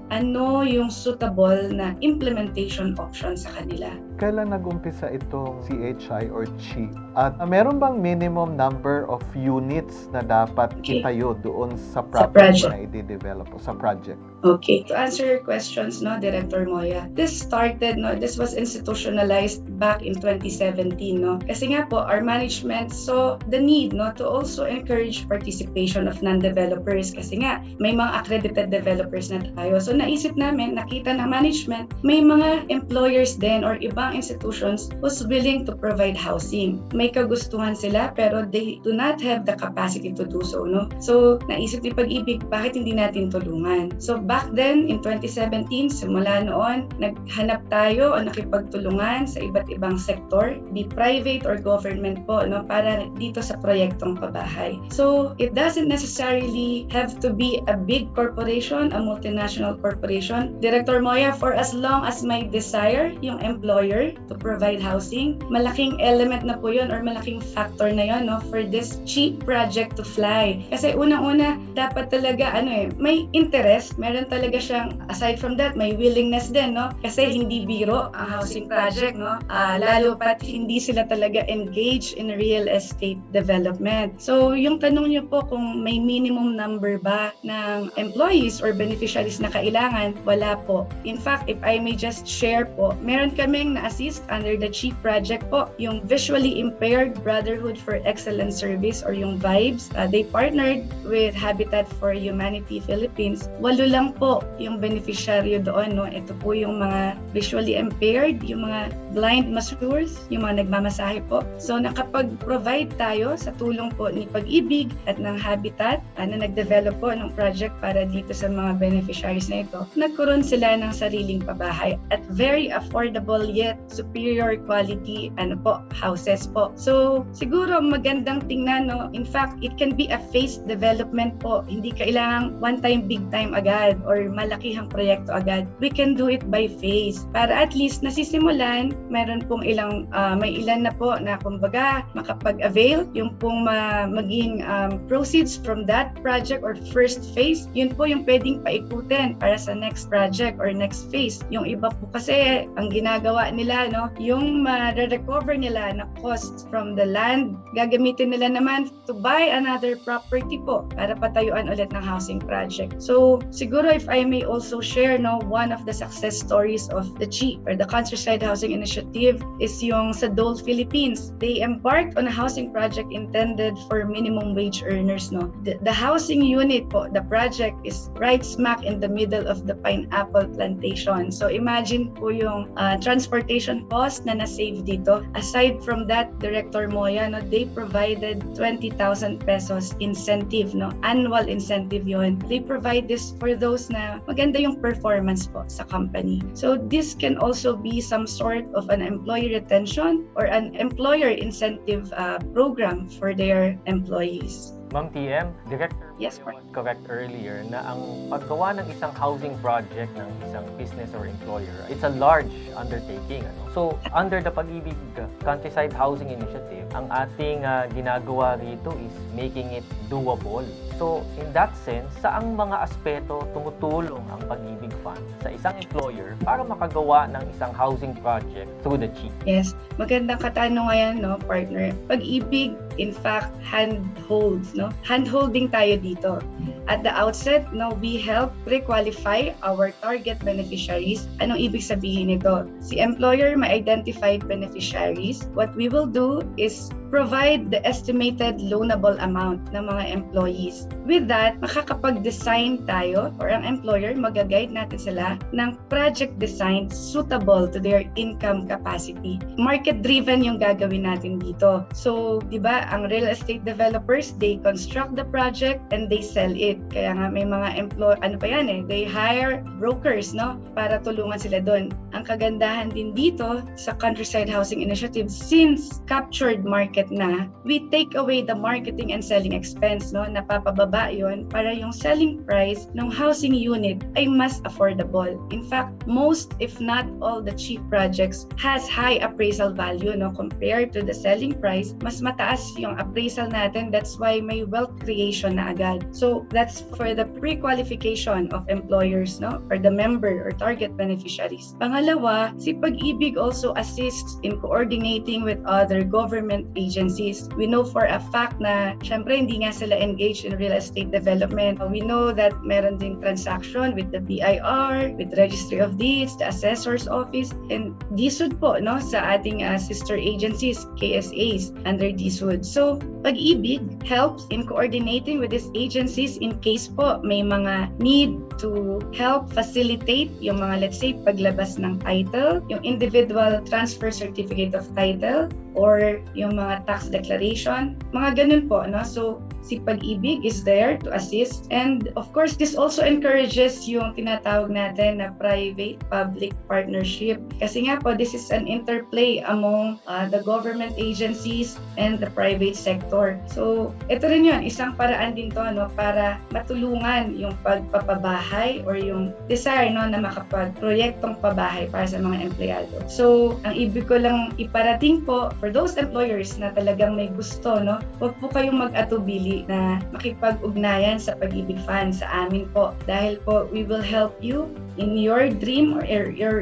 yung suitable na implementation option sa kanila. Kailan nag-umpisa itong CHI or CHI? At meron bang minimum number of units na dapat itayo doon sa property na i-develop o sa project? Okay. To answer your questions, Director Moya, this was institutionalized back in 2017, Kasi nga po, our management saw the need, to also encourage participation of non-developers kasi nga, may mga accredited developers na tayo. So, naisip namin, nakita ng management, may mga employers din or ibang institutions who's willing to provide housing. May kagustuhan sila pero they do not have the capacity to do so, So, naisip ni Pag-IBIG, bakit hindi natin tulungan? So, back then, in 2017, simula noon, naghanap tayo o nakipagtulungan sa iba't ibang sektor, be private or government po, para dito sa proyektong pabahay. So, it doesn't necessarily have to be a big corporation, a multinational corporation. Director Moya, for as long as may desire yung employer to provide housing, malaking element na po yun or malaking factor na yun, for this cheap project to fly. Kasi unang-una, dapat talaga, may interest, meron talaga siyang, aside from that, may willingness din, Kasi hindi biro ang housing project, no? Lalo pat hindi sila talaga engaged in real estate development. So, yung tanong niyo po kung may minimum number ba ng employees or beneficiaries na kailangan, wala po. In fact, if I may just share po, meron kaming na-assist under the CHIEF project po, yung Visually Impaired Brotherhood for Excellent Service or yung VIBES. They partnered with Habitat for Humanity Philippines. 8 lang po yung beneficiaryo doon, no? Ito po yung mga visually impaired, yung mga blind masseurs, yung mga nagmamasahe po. So nakapag-provide tayo sa tulong po ni Pag-IBIG at ng Habitat na nag-develop po ng project para dito sa mga beneficiaries na ito. Nagkaroon sila ng sariling pabahay at very affordable yet superior quality houses po. So siguro magandang tingnan, no? In fact, it can be a phased development po. Hindi kailangang one time, big time agad or malakihang proyekto agad. We can do it by phase para at least nasisimulan, meron pong may ilan na po na kumbaga makapag-avail, yung pong maging proceeds from that project or first phase, yun po yung pwedeng paikutin para sa next project or next phase. Yung iba po kasi ang ginagawa nila, no, yung ma-recover nila na cost from the land, gagamitin nila naman to buy another property po para patayuan ulit ng housing project. So siguro if I may also share, no, one of the success stories of the CHIEF or the Countryside Housing Initiative is yung sa Dole, Philippines. They embarked on a housing project intended for minimum wage earners, no. The housing unit po, the project is right smack in the middle of the pineapple plantation. So imagine po yung transportation cost na na-save dito. Aside from that, Director Moya, no, they provided 20,000 pesos incentive, no, annual incentive yon. They provide this for those na maganda yung performance po sa company. So this can also be some sort of an employee retention or an employer incentive program for their employees. Ma'am TM, Director Yes, was correct earlier na ang paggawa ng isang housing project ng isang business or employer, it's a large undertaking. So, under the Pag-IBIG Countryside Housing Initiative, ang ating ginagawa rito is making it doable. So, in that sense, saang mga aspeto tumutulong ang Pag-IBIG Fund sa isang employer para makagawa ng isang housing project through the CHIEF? Yes, magandang katanungan, no, partner. Pag-IBIG, in fact, handholds, no? Handholding tayo dito. At the outset, no, we help pre-qualify our target beneficiaries. Anong ibig sabihin nito? Si employer may identified beneficiaries. What we will do is provide the estimated loanable amount ng mga employees. With that, makakapag-design tayo or ang employer, mag-guide natin sila ng project design suitable to their income capacity. Market-driven yung gagawin natin dito. So, di ba, ang real estate developers, they construct the project and they sell it. Kaya nga may mga they hire brokers, no, para tulungan sila doon. Ang kagandahan din dito sa Countryside Housing Initiative, since captured market na, we take away the marketing and selling expense, no, napapababa yon para yung selling price ng housing unit ay mas affordable. In fact, most if not all the CHIEF projects has high appraisal value, no, compared to the selling price, mas mataas yung appraisal natin. That's why may wealth creation na agad. So that's for the pre-qualification of employers, no, or the member or target beneficiaries. Pangalawa, si Pag-IBIG also assists in coordinating with other government agencies. We know for a fact na syempre hindi nga sila engaged in real estate development. We know that meron ding transaction with the BIR, with Registry of Deeds, the Assessor's Office, and DSUD po, no, sa ating sister agencies, KSAs, under DSUD. So, Pag-IBIG helps in coordinating with these agencies in case po may mga need to help facilitate yung mga, let's say, paglabas ng title, yung individual transfer certificate of title, or yung mga tax declaration, mga ganun po, no? So, si Pag-IBIG is there to assist. And of course, this also encourages yung tinatawag natin na private-public partnership. Kasi nga po, this is an interplay among the government agencies and the private sector. So, ito rin yun, isang paraan din to, no, para matulungan yung pagpapabahay or yung desire, no, na makapag-proyektong pabahay para sa mga empleyado. So, ang ibig ko lang iparating po for those employers na talagang may gusto, no, huwag po kayong mag-atubili na makipag-ugnayan sa Pag-IBIG Fund sa amin po. Dahil po, we will help you in your dream or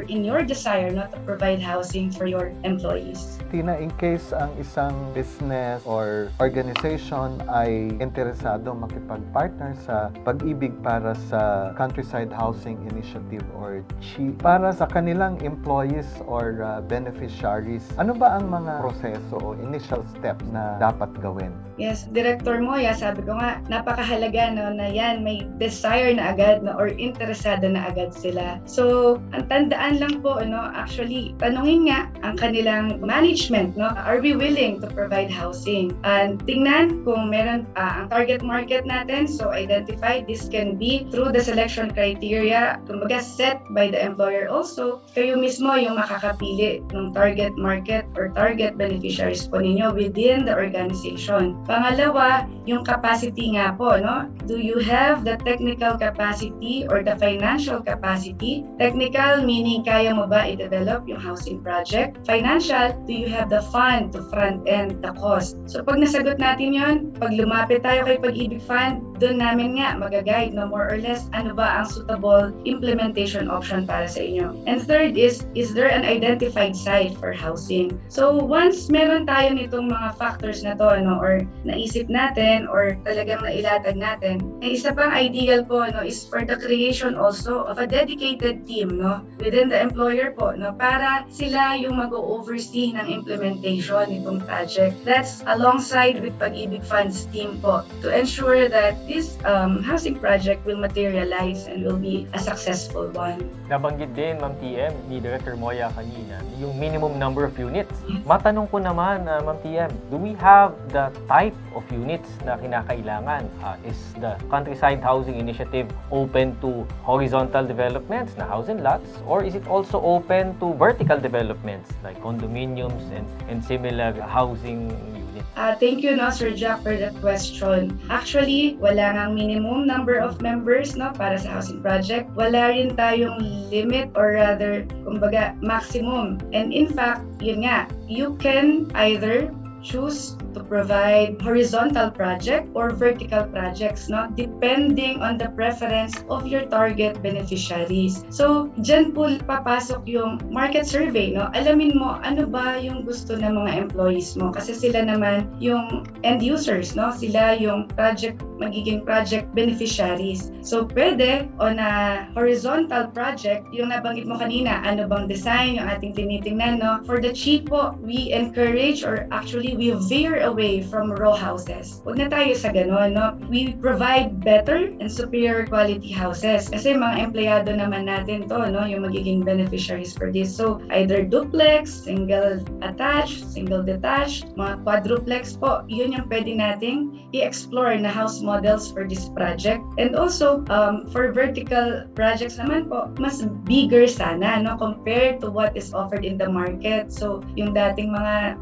in your desire not to provide housing for your employees. Tina, in case ang isang business or organization ay interesado makipag-partner sa Pag-IBIG para sa Countryside Housing Initiative or CHI, para sa kanilang employees or beneficiaries, ano ba ang mga proseso o initial steps na dapat gawin? Yes, Director Moya, sabi ko nga, napakahalaga no, na yan, may desire na agad no, or interesado na agad sila. So, ang tandaan lang po, no, actually, tanungin nga ang kanilang management, no, are we willing to provide housing? And tingnan kung meron ang target market natin, so identify this can be through the selection criteria, kumbaga set by the employer also. Kayo mismo yung makakapili ng target market or target beneficiaries po ninyo within the organization. Pangalawa, yung capacity nga po, no? Do you have the technical capacity or the financial capacity? Technical meaning kaya mo ba i-develop yung housing project? Financial, do you have the fund to front-end the cost? So pag nasagot natin yon, pag lumapit tayo kay Pag-IBIG Fund, doon namin nga mag-guide no, more or less ano ba ang suitable implementation option para sa inyo. And third is there an identified site for housing? So once meron tayo nitong mga factors na to, no, or naisip natin or talagang nailatag natin, ay isa pang ideal po no, is for the creation also of a dedicated team no, within the employer po no, para sila yung mag-oversee ng implementation nitong project. That's alongside with Pag-IBIG Fund's team po to ensure that this housing project will materialize and will be a successful one. Nabanggit din, Ma'am TM, ni Director Moya kanina, yung minimum number of units. Matanong ko naman, Ma'am TM, do we have the type of units na kinakailangan? Is the Countryside Housing Initiative open to horizontal developments na house and lots, or is it also open to vertical developments like condominiums and similar housing units? Thank you, no, Sir Jack, for the question. Actually, wala ngang minimum number of members no, para sa housing project. Wala rin tayong limit or rather, kumbaga, maximum. And in fact, yun nga, you can either choose to provide horizontal project or vertical projects, no? Depending on the preference of your target beneficiaries. So, dyan po papasok yung market survey, no? Alamin mo ano ba yung gusto ng mga employees mo kasi sila naman yung end users, no? Sila yung magiging project beneficiaries. So, pwede on a horizontal project, yung nabanggit mo kanina, ano bang design yung ating tinitingnan, no? For the cheap po, we encourage or actually we veer away from row houses. Huwag na tayo sa ganon, no? We provide better and superior quality houses. Kasi mga empleyado naman natin to, no? Yung magiging beneficiaries for this. So, either duplex, single attached, single detached, mga quadruplex po. Yun yung pwede nating i-explore na house models for this project. And also, for vertical projects naman po, mas bigger sana, no? Compared to what is offered in the market. So, yung dating mga,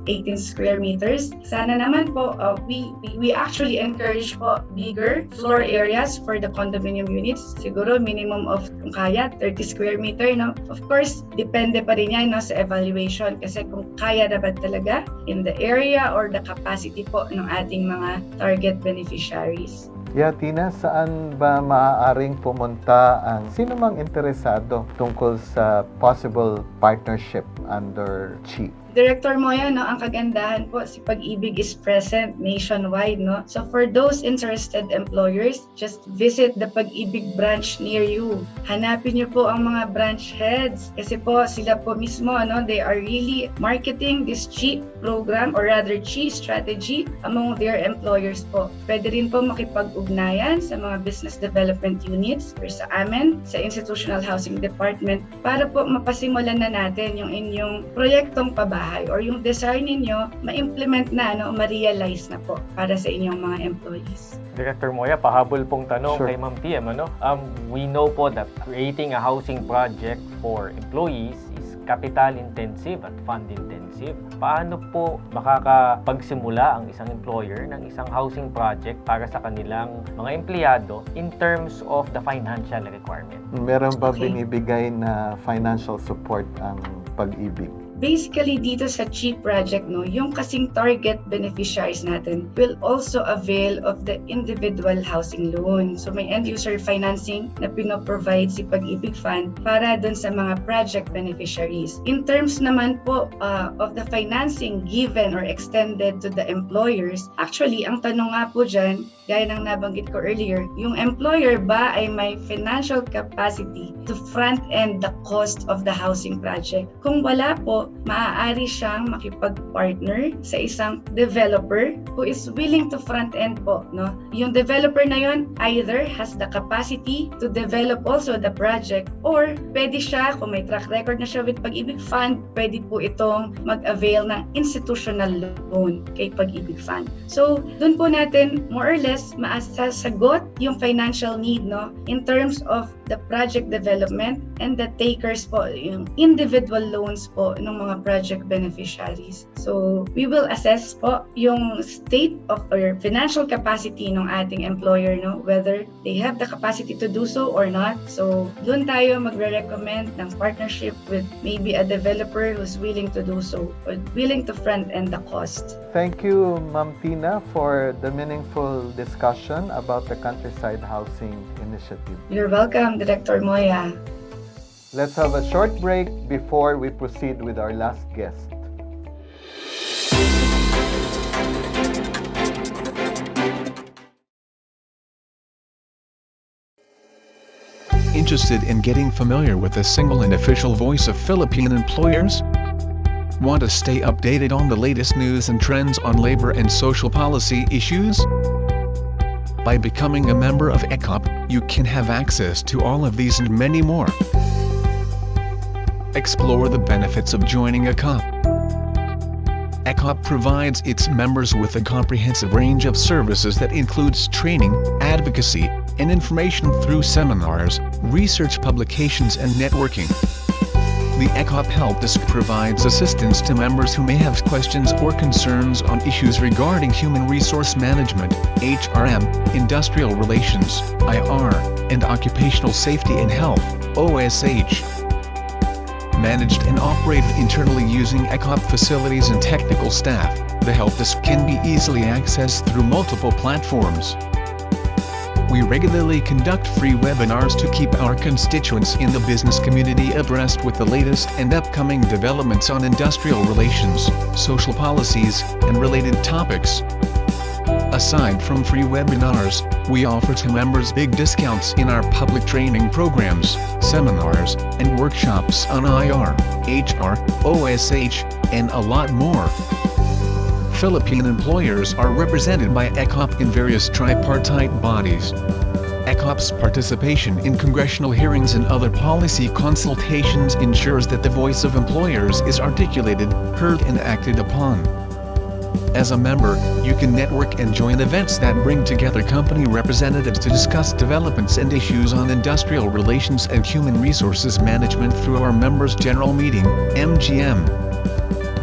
18 square meters. Sana naman po, we actually encourage po bigger floor areas for the condominium units. Siguro minimum of, kung kaya, 30 square meter, no? Of course, depende pa rin yan, no, sa evaluation kasi kung kaya dapat talaga in the area or the capacity po ng ating mga target beneficiaries. Yeah, Tina, saan ba maaaring pumunta ang sino mang interesado tungkol sa possible partnership under CHI? Director Moya, no, ang kagandahan po, si Pag-IBIG is present nationwide, no? So for those interested employers, just visit the Pag-IBIG branch near you. Hanapin niyo po ang mga branch heads kasi po sila po mismo, no, they are really marketing this CHI program or rather CHI strategy among their employers po. Pwede rin po makipag-ugnayan sa mga business development units or sa amin, sa institutional housing department para po mapasimulan na natin yung inyong proyektong pabahay or yung desire ninyo ma-implement na, ma-realize na po para sa inyong mga employees. Director Moya, pahabol pong tanong Sure. kay Ma'am TM, we know po that creating a housing project for employees is capital intensive at fund intensive. Paano po makakapagsimula ang isang employer ng isang housing project para sa kanilang mga empleyado in terms of the financial requirement? Meron ba binibigay na financial support ang Pag-IBIG? basically dito sa CHIP project, no, yung kasing target beneficiaries natin will also avail of the individual housing loan. So may end user financing na pinoprovide si Pag-IBIG Fund para dun sa mga project beneficiaries. In terms naman po of the financing given or extended to the employers, actually ang tanong nga po dyan, gaya ng nabanggit ko earlier, yung employer ba ay may financial capacity to front-end the cost of the housing project? Kung wala po, maaari siyang makipag-partner sa isang developer who is willing to front-end po. No? Yung developer na yon either has the capacity to develop also the project or pwede siya, kung may track record na siya with Pag-IBIG Fund, pwede po itong mag-avail ng institutional loan kay Pag-IBIG Fund. So, dun po natin more or less maasasagot yung financial need, no, in terms of the project development and the takers po, yung individual loans po ng mga project beneficiaries. So, we will assess po yung state of or financial capacity ng ating employer, no, whether they have the capacity to do so or not. So, dun tayo magre-recommend ng partnership with maybe a developer who's willing to do so or willing to front-end the cost. Thank you, Ma'am Tina, for the meaningful discussion about the Countryside Housing Initiative. You're welcome, Director Moya. Let's have a short break before we proceed with our last guest. Interested in getting familiar with the single and official voice of Philippine employers? Want to stay updated on the latest news and trends on labor and social policy issues? By becoming a member of ECOP, you can have access to all of these and many more. Explore the benefits of joining ECOP. ECOP provides its members with a comprehensive range of services that includes training, advocacy, and information through seminars, research publications and networking. The ECOP Help Desk provides assistance to members who may have questions or concerns on issues regarding human resource management, HRM, industrial relations, IR, and occupational safety and health, OSH. Managed and operated internally using ECOP facilities and technical staff, the Help Desk can be easily accessed through multiple platforms. We regularly conduct free webinars to keep our constituents in the business community abreast with the latest and upcoming developments on industrial relations, social policies, and related topics. Aside from free webinars, we offer to members big discounts in our public training programs, seminars, and workshops on IR, HR, OSH, and a lot more. Philippine employers are represented by ECOP in various tripartite bodies. ECOP's participation in congressional hearings and other policy consultations ensures that the voice of employers is articulated, heard and acted upon. As a member, you can network and join events that bring together company representatives to discuss developments and issues on industrial relations and human resources management through our members' general meeting, MGM.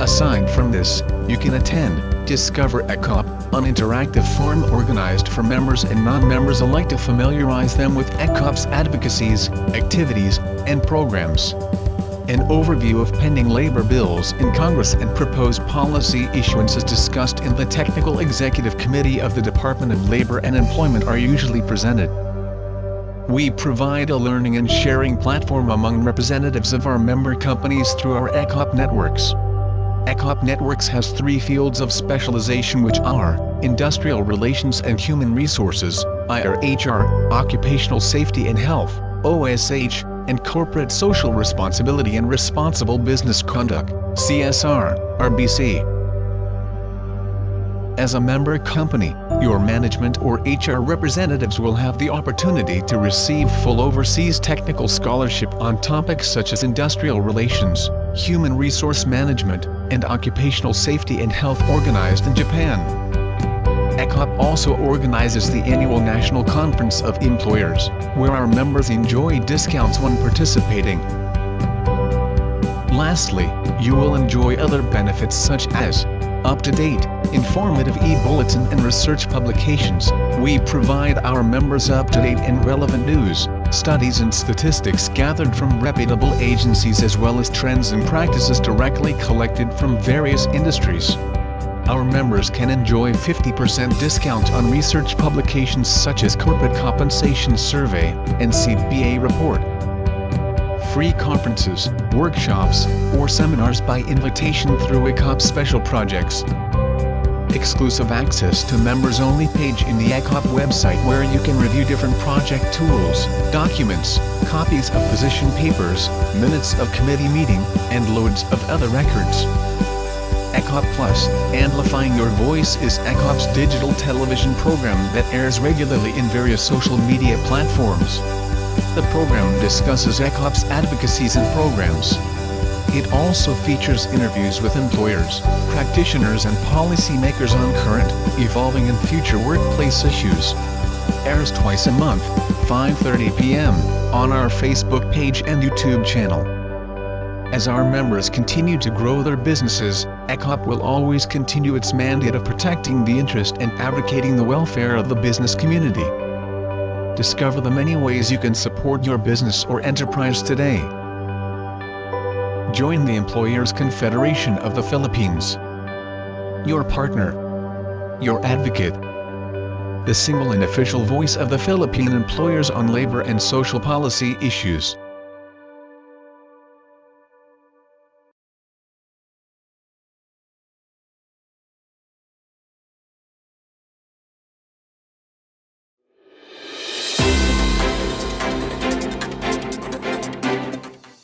Aside from this, you can attend, Discover ECOP, an interactive forum organized for members and non-members alike to familiarize them with ECOP's advocacies, activities, and programs. An overview of pending labor bills in Congress and proposed policy issuances discussed in the Technical Executive Committee of the Department of Labor and Employment are usually presented. We provide a learning and sharing platform among representatives of our member companies through our ECOP networks. ECOP Networks has 3 fields of specialization which are Industrial Relations and Human Resources, IR/HR, Occupational Safety and Health, OSH, and Corporate Social Responsibility and Responsible Business Conduct, CSR, RBC. As a member company, your management or HR representatives will have the opportunity to receive full overseas technical scholarship on topics such as industrial relations, human resource management, and occupational safety and health organized in Japan. ECOP also organizes the annual National Conference of Employers, where our members enjoy discounts when participating. Lastly, you will enjoy other benefits such as up-to-date, informative e-bulletin and research publications. We provide our members up-to-date and relevant news, studies and statistics gathered from reputable agencies as well as trends and practices directly collected from various industries. Our members can enjoy 50% discount on research publications such as Corporate Compensation Survey and CPA Report. Free conferences, workshops, or seminars by invitation through ECOP special projects. Exclusive access to members-only page in the ECOP website where you can review different project tools, documents, copies of position papers, minutes of committee meeting, and loads of other records. ECOPlus Amplifying Your Voice is ECOP's digital television program that airs regularly in various social media platforms. The program discusses ECOP's advocacies and programs. It also features interviews with employers, practitioners and policymakers on current, evolving and future workplace issues. Airs twice a month, 5:30 p.m., on our Facebook page and YouTube channel. As our members continue to grow their businesses, ECOP will always continue its mandate of protecting the interest and advocating the welfare of the business community. Discover the many ways you can support your business or enterprise today. Join the Employers Confederation of the Philippines. Your partner. Your advocate. The single and official voice of the Philippine employers on labor and social policy issues.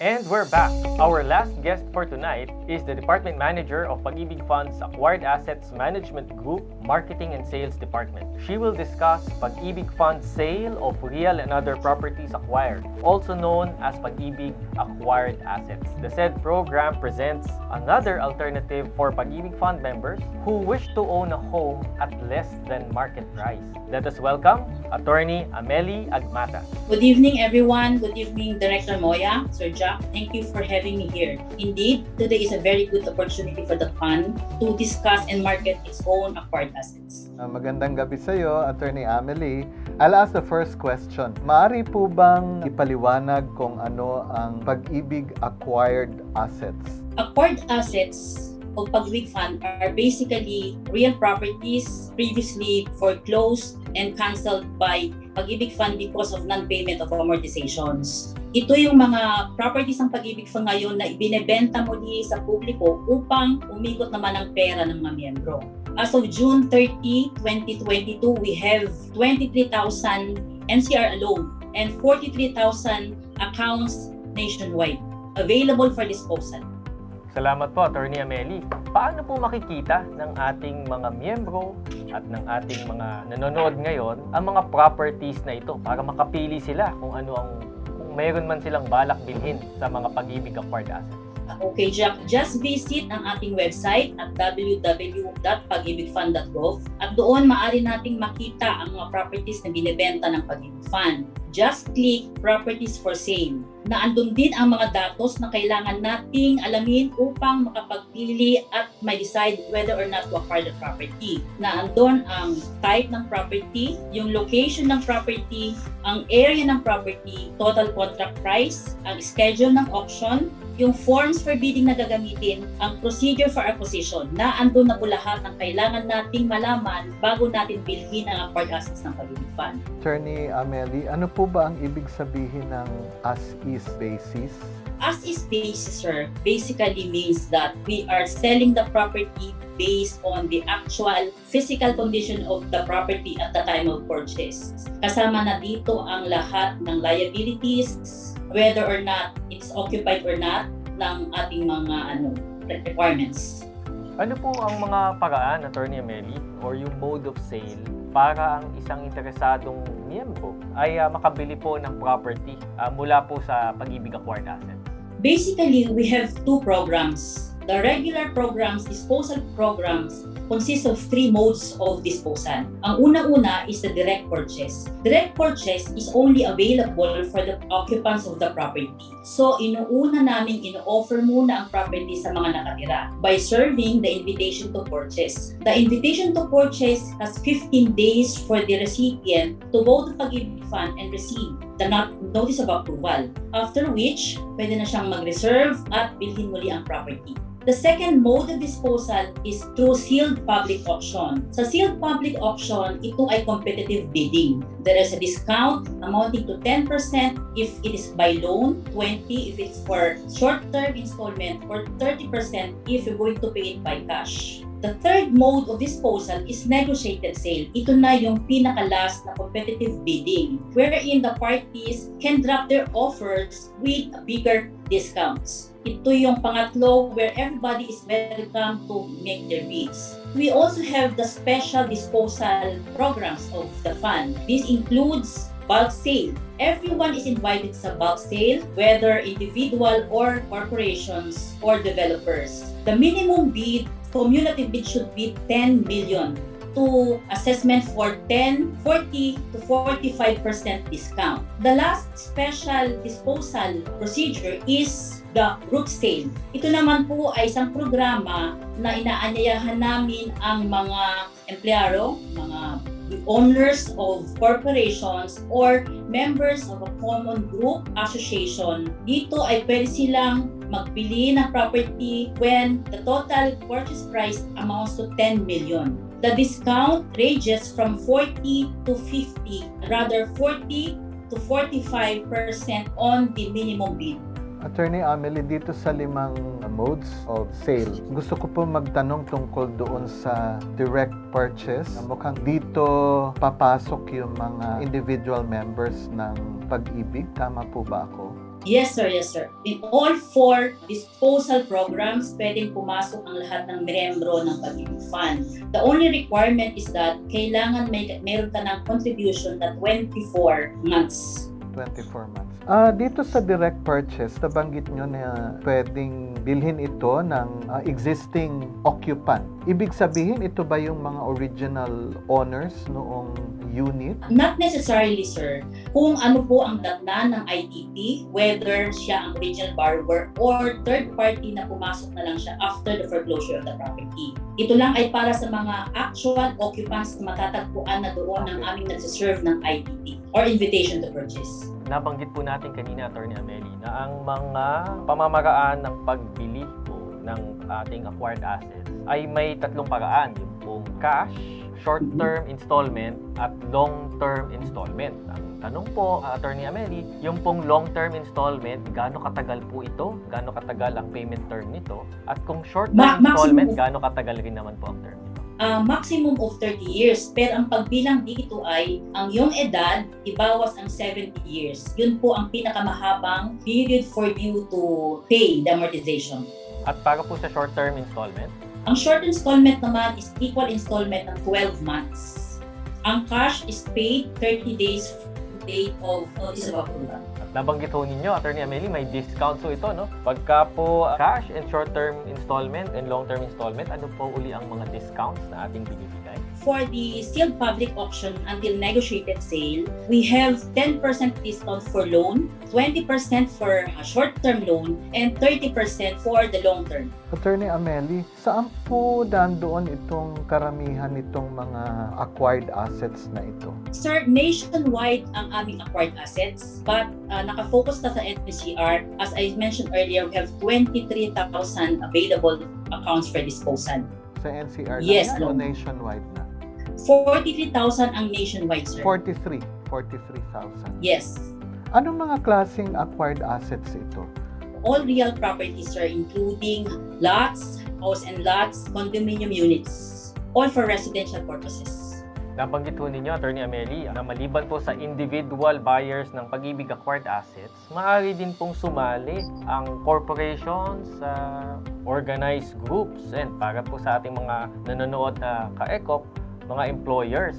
And we're back. Our last guest for tonight is the Department Manager of Pag-IBIG Fund's Acquired Assets Management Group, Marketing and Sales Department. She will discuss Pag-IBIG Fund's sale of real and other properties acquired, also known as Pag-IBIG Acquired Assets. The said program presents another alternative for Pag-IBIG Fund members who wish to own a home at less than market price. Let us welcome Attorney Amely Agmata. Good evening, everyone. Good evening, Director Moya, Sir Jack. Thank you for having me here. Indeed, today is a very good opportunity for the fund to discuss and market its own acquired assets. Magandang gabi sa iyo, Attorney Amely. I'll ask the first question. Maaari po bang ipaliwanag kung ano ang Pag-IBIG Acquired Assets? Acquired assets of Pag-IBIG Fund are basically real properties previously foreclosed and cancelled by Pag-IBIG Fund because of non-payment of amortizations. Ito yung mga properties ng Pag-IBIG Fund ngayon na ibinebenta muli sa publiko upang umikot naman ang pera ng mga miyembro. As of June 30, 2022, we have 23,000 NCR alone and 43,000 accounts nationwide available for disposal. Salamat po, Attorney Amely. Paano po makikita ng ating mga miyembro at ng ating mga nanonood ngayon ang mga properties na ito para makapili sila kung mayroon man silang balak bilhin sa mga Pag-IBIG Acquired Assets? Okay, Jack. Just visit ang ating website at www.pagibigfund.gov at doon maaari nating makita ang mga properties na binebenta ng Pag-IBIG Fund. Just click Properties for Sale. Naandun din ang mga datos na kailangan nating alamin upang makapagpili at may decide whether or not to acquire the property. Naandun ang type ng property, yung location ng property, ang area ng property, total contract price, ang schedule ng auction, yung forms for bidding na gagamitin, ang procedure for acquisition. Naandun na po lahat ng kailangan nating malaman bago natin bilhin ang acquired assets ng Pag-IBIG Fund. Attorney Amely, ano po ba ang ibig sabihin ng as-is basis? As-is basis, sir, basically means that we are selling the property based on the actual physical condition of the property at the time of purchase. Kasama na dito ang lahat ng liabilities, whether or not it's occupied or not, ng ating mga requirements. Ano po ang mga paraan, Attorney Amely, or yung mode of sale para ang isang interesadong miyembro ay makabili po ng property mula po sa Pag-IBIG Acquired Assets? Basically, we have two programs. The regular programs, disposal programs, consists of three modes of disposal. Ang una-una is the direct purchase. Direct purchase is only available for the occupants of the property. So, inuuna namin ino-offer muna ang property sa mga nakatira by serving the invitation to purchase. The invitation to purchase has 15 days for the recipient to go to Pag-IBIG Fund and receive the notice of approval. After which, pwede na siyang mag-reserve at bilhin muli ang property. The second mode of disposal is through sealed public auction. Sa sealed public auction, ito ay competitive bidding. There is a discount amounting to 10% if it is by loan, 20% if it's for short-term installment, or 30% if you're going to pay it by cash. The third mode of disposal is negotiated sale. Ito na yung pinaka-last na competitive bidding, wherein the parties can drop their offers with bigger discounts. Ito yung pangatlo where everybody is welcome to make their bids. We also have the special disposal programs of the fund. This includes bulk sale. Everyone is invited sa bulk sale, whether individual or corporations or developers. The minimum bid, cumulative bid should be 10 million to assessment for 40 to 45% discount. The last special disposal procedure is the group sale. Ito naman po ay isang programa na inaanyayahan namin ang mga empleyado, mga owners of corporations or members of a common group association. Dito ay pwede silang magbili ng property when the total purchase price amounts to 10 million. The discount ranges from 40 to 50, rather 40 to 45% on the minimum bid. Attorney Amely, dito sa 5 modes of sale, gusto ko po magtanong tungkol doon sa direct purchase. Mukhang dito papasok yung mga individual members ng Pag-IBIG. Tama po ba ako? Yes, sir. Yes, sir. In all 4 disposal programs, pwedeng pumasok ang lahat ng miyembro ng Pag-IBIG Fund. The only requirement is that kailangan meron ka ng contribution na 24 months. 24 months. Dito sa direct purchase, nabanggit nyo na pwedeng bilhin ito ng existing occupant. Ibig sabihin, ito ba yung mga original owners noong unit? Not necessarily, sir. Kung ano po ang datnan ng ITP, whether siya ang original borrower or third party na pumasok na lang siya after the foreclosure of the property. Ito lang ay para sa mga actual occupants na matatagpuan na doon ng aming nagsiserve ng ITP or invitation to purchase. Nabanggit po natin kanina, Atty. Amely, na ang mga pamamaraan ng pagbili po ng ating acquired assets ay may 3 paraan. Yung pong cash, short-term installment, at long-term installment. Ang tanong po, Atty. Amely, yung pong long-term installment, gaano katagal po ito? Gaano katagal ang payment term nito? At kung short-term installment, gaano katagal rin naman po ang term nito? Maximum of 30 years. Pero ang pagbilang dito ay ang iyong edad, ibawas ang 70 years. Yun po ang pinakamahabang period for you to pay the amortization. At para po sa short-term installment? Ang short installment naman is equal installment ng 12 months. Ang cash is paid 30 days from the date of notice of approval. Nabanggit ho ninyo, Atty. Amely, may discount so ito, no? Pagka po cash and short-term installment and long-term installment, ano po uli ang mga discounts na ating binibigay? For the sealed public auction until negotiated sale, we have 10% discount for loan, 20% for a short-term loan, and 30% for the long-term. Attorney Amely, saan po nandoon itong karamihan nitong mga acquired assets na ito? Sir, nationwide ang aming acquired assets, but nakafocus na sa NCR. As I mentioned earlier, we have 23,000 available accounts for disposal. Sa NCR Yes, na o no. nationwide na? 43,000 ang nationwide, sir. 43,000. Yes. Anong mga klaseng acquired assets ito? All real properties, sir, including lots, house and lots, condominium units, all for residential purposes. Nabanggit po ninyo, Atty. Amely, na maliban po sa individual buyers ng Pag-IBIG acquired assets, maaari din pong sumali ang corporations, organized groups, and para po sa ating mga nanonood na ka-ECOP, mga employers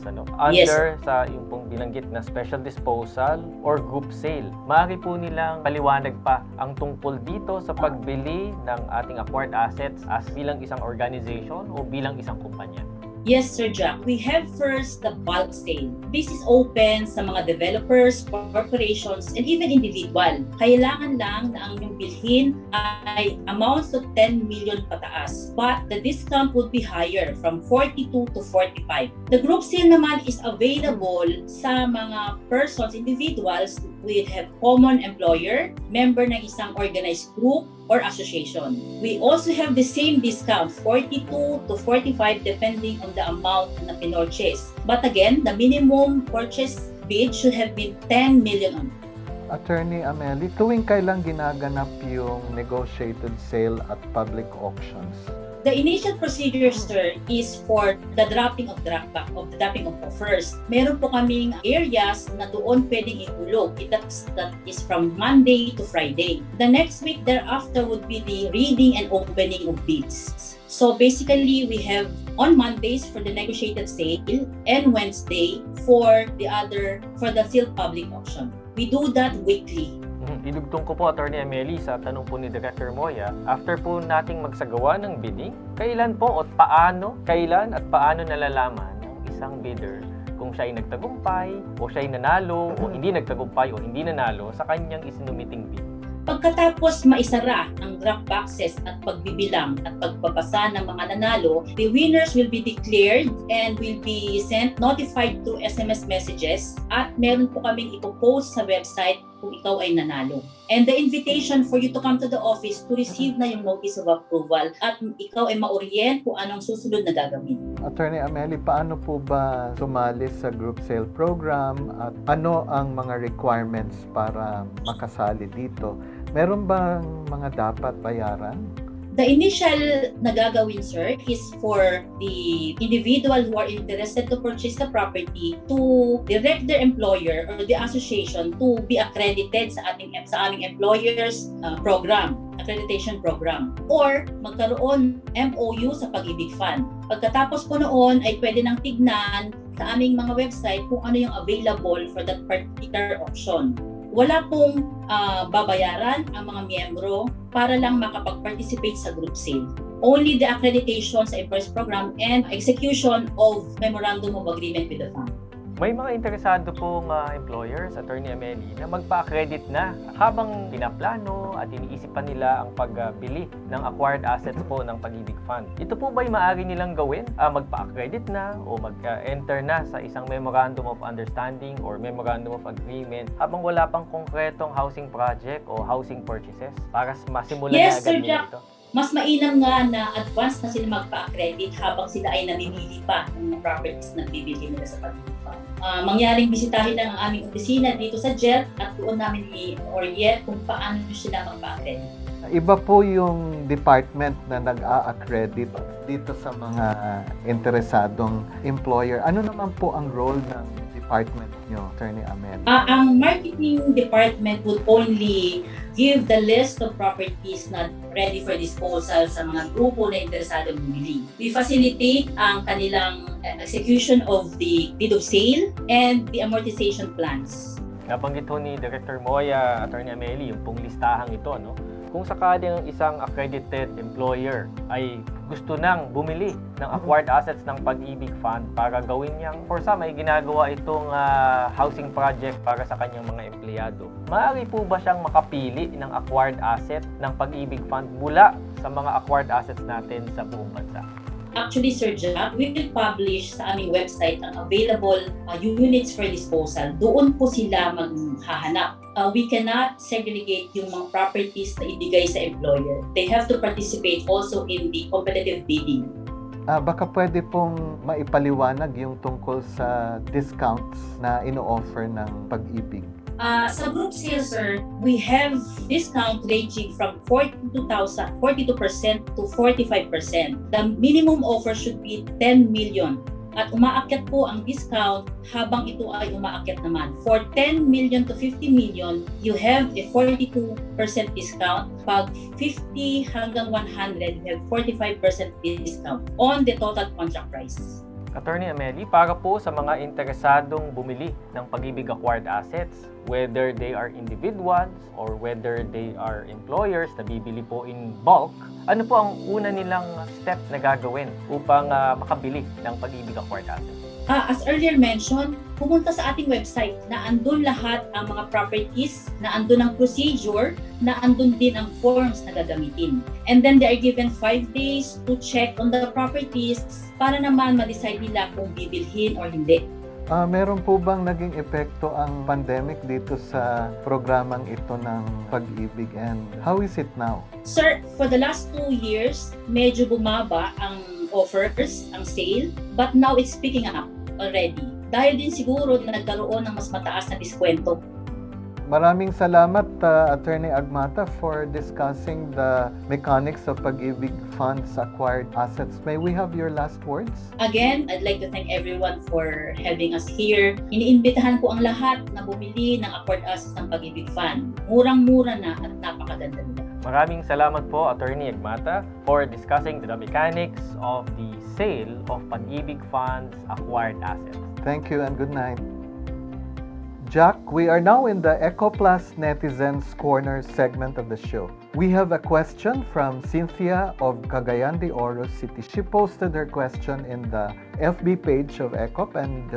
Yes, under sa yung pong binanggit na special disposal or group sale. Maaari po nilang paliwanag pa ang tungkol dito sa pagbili ng ating acquired assets as bilang isang organization o bilang isang kumpanya. Yes, Sir Jack. We have first the bulk sale. This is open sa mga developers, corporations, and even individual. Kailangan lang na ang inyong bilhin ay amounts to 10 million pataas. But the discount would be higher from 42 to 45. The group sale naman is available sa mga persons, individuals with have common employer, member ng isang organized group, or association. We also have the same discount, 42 to 45 depending on the amount na pinurchase. But again, the minimum purchase bid should have been 10 million. Attorney Amely, tuwing kailan ginaganap yung negotiated sale at public auctions? The initial procedure, sir, is for the dropping of offers. Meron po kaming areas na doon pwedeng ihulog. That is from Monday to Friday. The next week thereafter would be the reading and opening of bids. So basically, we have on Mondays for the negotiated sale and Wednesday for the sealed public auction. We do that weekly. Idugtong ko po, Atty. Amely, sa tanong po ni Director Moya, after po nating magsagawa ng bidding, kailan at paano nalalaman ng isang bidder kung siya ay nagtagumpay, o siya ay nanalo, o hindi nagtagumpay, o hindi nanalo sa kanyang isinumiting bid? Pagkatapos maisara ang drop boxes at pagbibilang at pagpapasa ng mga nanalo, the winners will be declared and will be notified through SMS messages, at meron po kaming ipopost sa website kung ikaw ay nanalo. And the invitation for you to come to the office to receive na yung notice of approval at ikaw ay ma-orient kung anong susunod na gagawin. Attorney Amely, paano po ba sumali sa group sale program at ano ang mga requirements para makasali dito? Meron bang mga dapat bayaran? The initial na gagawin, sir, is for the individual who are interested to purchase the property to direct their employer or the association to be accredited sa aming employers accreditation program, or magkaroon MOU sa Pag-IBIG Fund. Pagkatapos po noon ay pwede nang tignan sa aming mga website kung ano yung available for that particular option. Wala pong babayaran ang mga miyembro para lang makapag-participate sa group sale. Only the accreditation sa employees program and execution of memorandum of agreement with the fund. May mga interesado pong employers, Atty. Amely, na magpa-accredit na habang pinaplano at iniisip pa nila ang pagbili ng acquired assets po ng Pag-IBIG Fund. Ito po ba'y maaari nilang gawin? Magpa-accredit na o mag-enter na sa isang Memorandum of Understanding or Memorandum of Agreement habang wala pang konkretong housing project o housing purchases para masimulan na agad nila ito? Mas mainam nga na advance na sila magpa-accredit habang sila ay namimili pa ng properties na bibili nila sa Pag-IBIG Fund. Mangyaring bisitahin lang ang aming opisina dito sa JET at doon namin i-orient kung paano sila magpa-accredit. Iba po yung department na nag-a-accredit dito sa mga interesadong employer. Ano naman po ang role ng department nyo, Atty. Amely? Ang marketing department would only give the list of properties na ready for disposal sa mga grupo na interesado bumili. We facilitate ang kanilang execution of the deed of sale and the amortization plans. Nabanggit ho ni Director Moya, Atty. Amely, yung pong listahang ito, no? Kung sakaling isang accredited employer ay gusto nang bumili ng acquired assets ng Pag-IBIG Fund para gawin niyang, for some, ay ginagawa itong housing project para sa kanyang mga empleyado, maaari po ba siyang makapili ng acquired asset ng Pag-IBIG Fund mula sa mga acquired assets natin sa buong bansa? Actually, Sir Jack, we will publish sa aming website ang available units for disposal. Doon po sila maghahanap. We cannot segregate yung mga properties na ibigay sa employer. They have to participate also in the competitive bidding. Baka pwede pong maipaliwanag yung tungkol sa discounts na ino-offer ng Pag-IBIG. Sa group sale, sir, we have discount ranging from 42% to 45%. The minimum offer should be 10 million. At umaakyat po ang discount habang ito ay umaakyat naman. For 10 million to 50 million, you have a 42% discount. Pag 50 hanggang 100, you have 45% discount on the total contract price. Attorney Amely, para po sa mga interesadong bumili ng Pag-IBIG acquired assets, whether they are individuals or whether they are employers na bibili po in bulk, ano po ang una nilang step na gagawin upang makabili ng Pag-IBIG acquired assets? As earlier mentioned, pumunta sa ating website na andun lahat ang mga properties, na andun ang procedure, na andun din ang forms na gagamitin. And then they are given 5 days to check on the properties para naman ma-decide nila kung bibilhin or hindi. Meron po bang naging epekto ang pandemic dito sa programang ito ng Pag-IBIG, and how is it now? Sir, for the last 2 years, medyo bumaba ang offers, ang sale, but now it's picking up already. Dahil din siguro na nagkaroon ng mas mataas na diskwento. Maraming salamat, Attorney Agmata, for discussing the mechanics of Pag-IBIG Fund's acquired assets. May we have your last words? Again, I'd like to thank everyone for having us here. Iniimbitahan ko ang lahat na bumili ng acquired assets ng Pag-IBIG Fund. Murang-mura na at napakaganda nila. Maraming salamat po, Attorney Agmata, for discussing the mechanics of the sale of Pag-IBIG Fund's acquired assets. Thank you and good night. Jack, we are now in the ECOPlus Netizens Corner segment of the show. We have a question from Cynthia of Cagayan de Oro City. She posted her question in the FB page of ECOP, and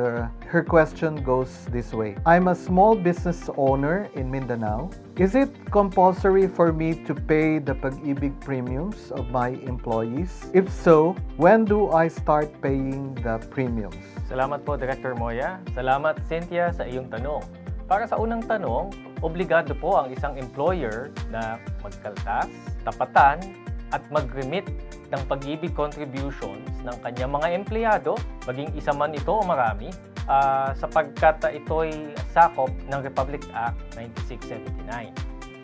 her question goes this way. I'm a small business owner in Mindanao. Is it compulsory for me to pay the Pag-IBIG premiums of my employees? If so, when do I start paying the premiums? Salamat po, Director Moya. Salamat, Cynthia, sa iyong tanong. Para sa unang tanong, obligado po ang isang employer na magkaltas, tapatan, at mag-remit ng Pag-IBIG contributions ng kanyang mga empleyado, maging isa man ito o marami, sapagkat ito'y sakop ng Republic Act 9679.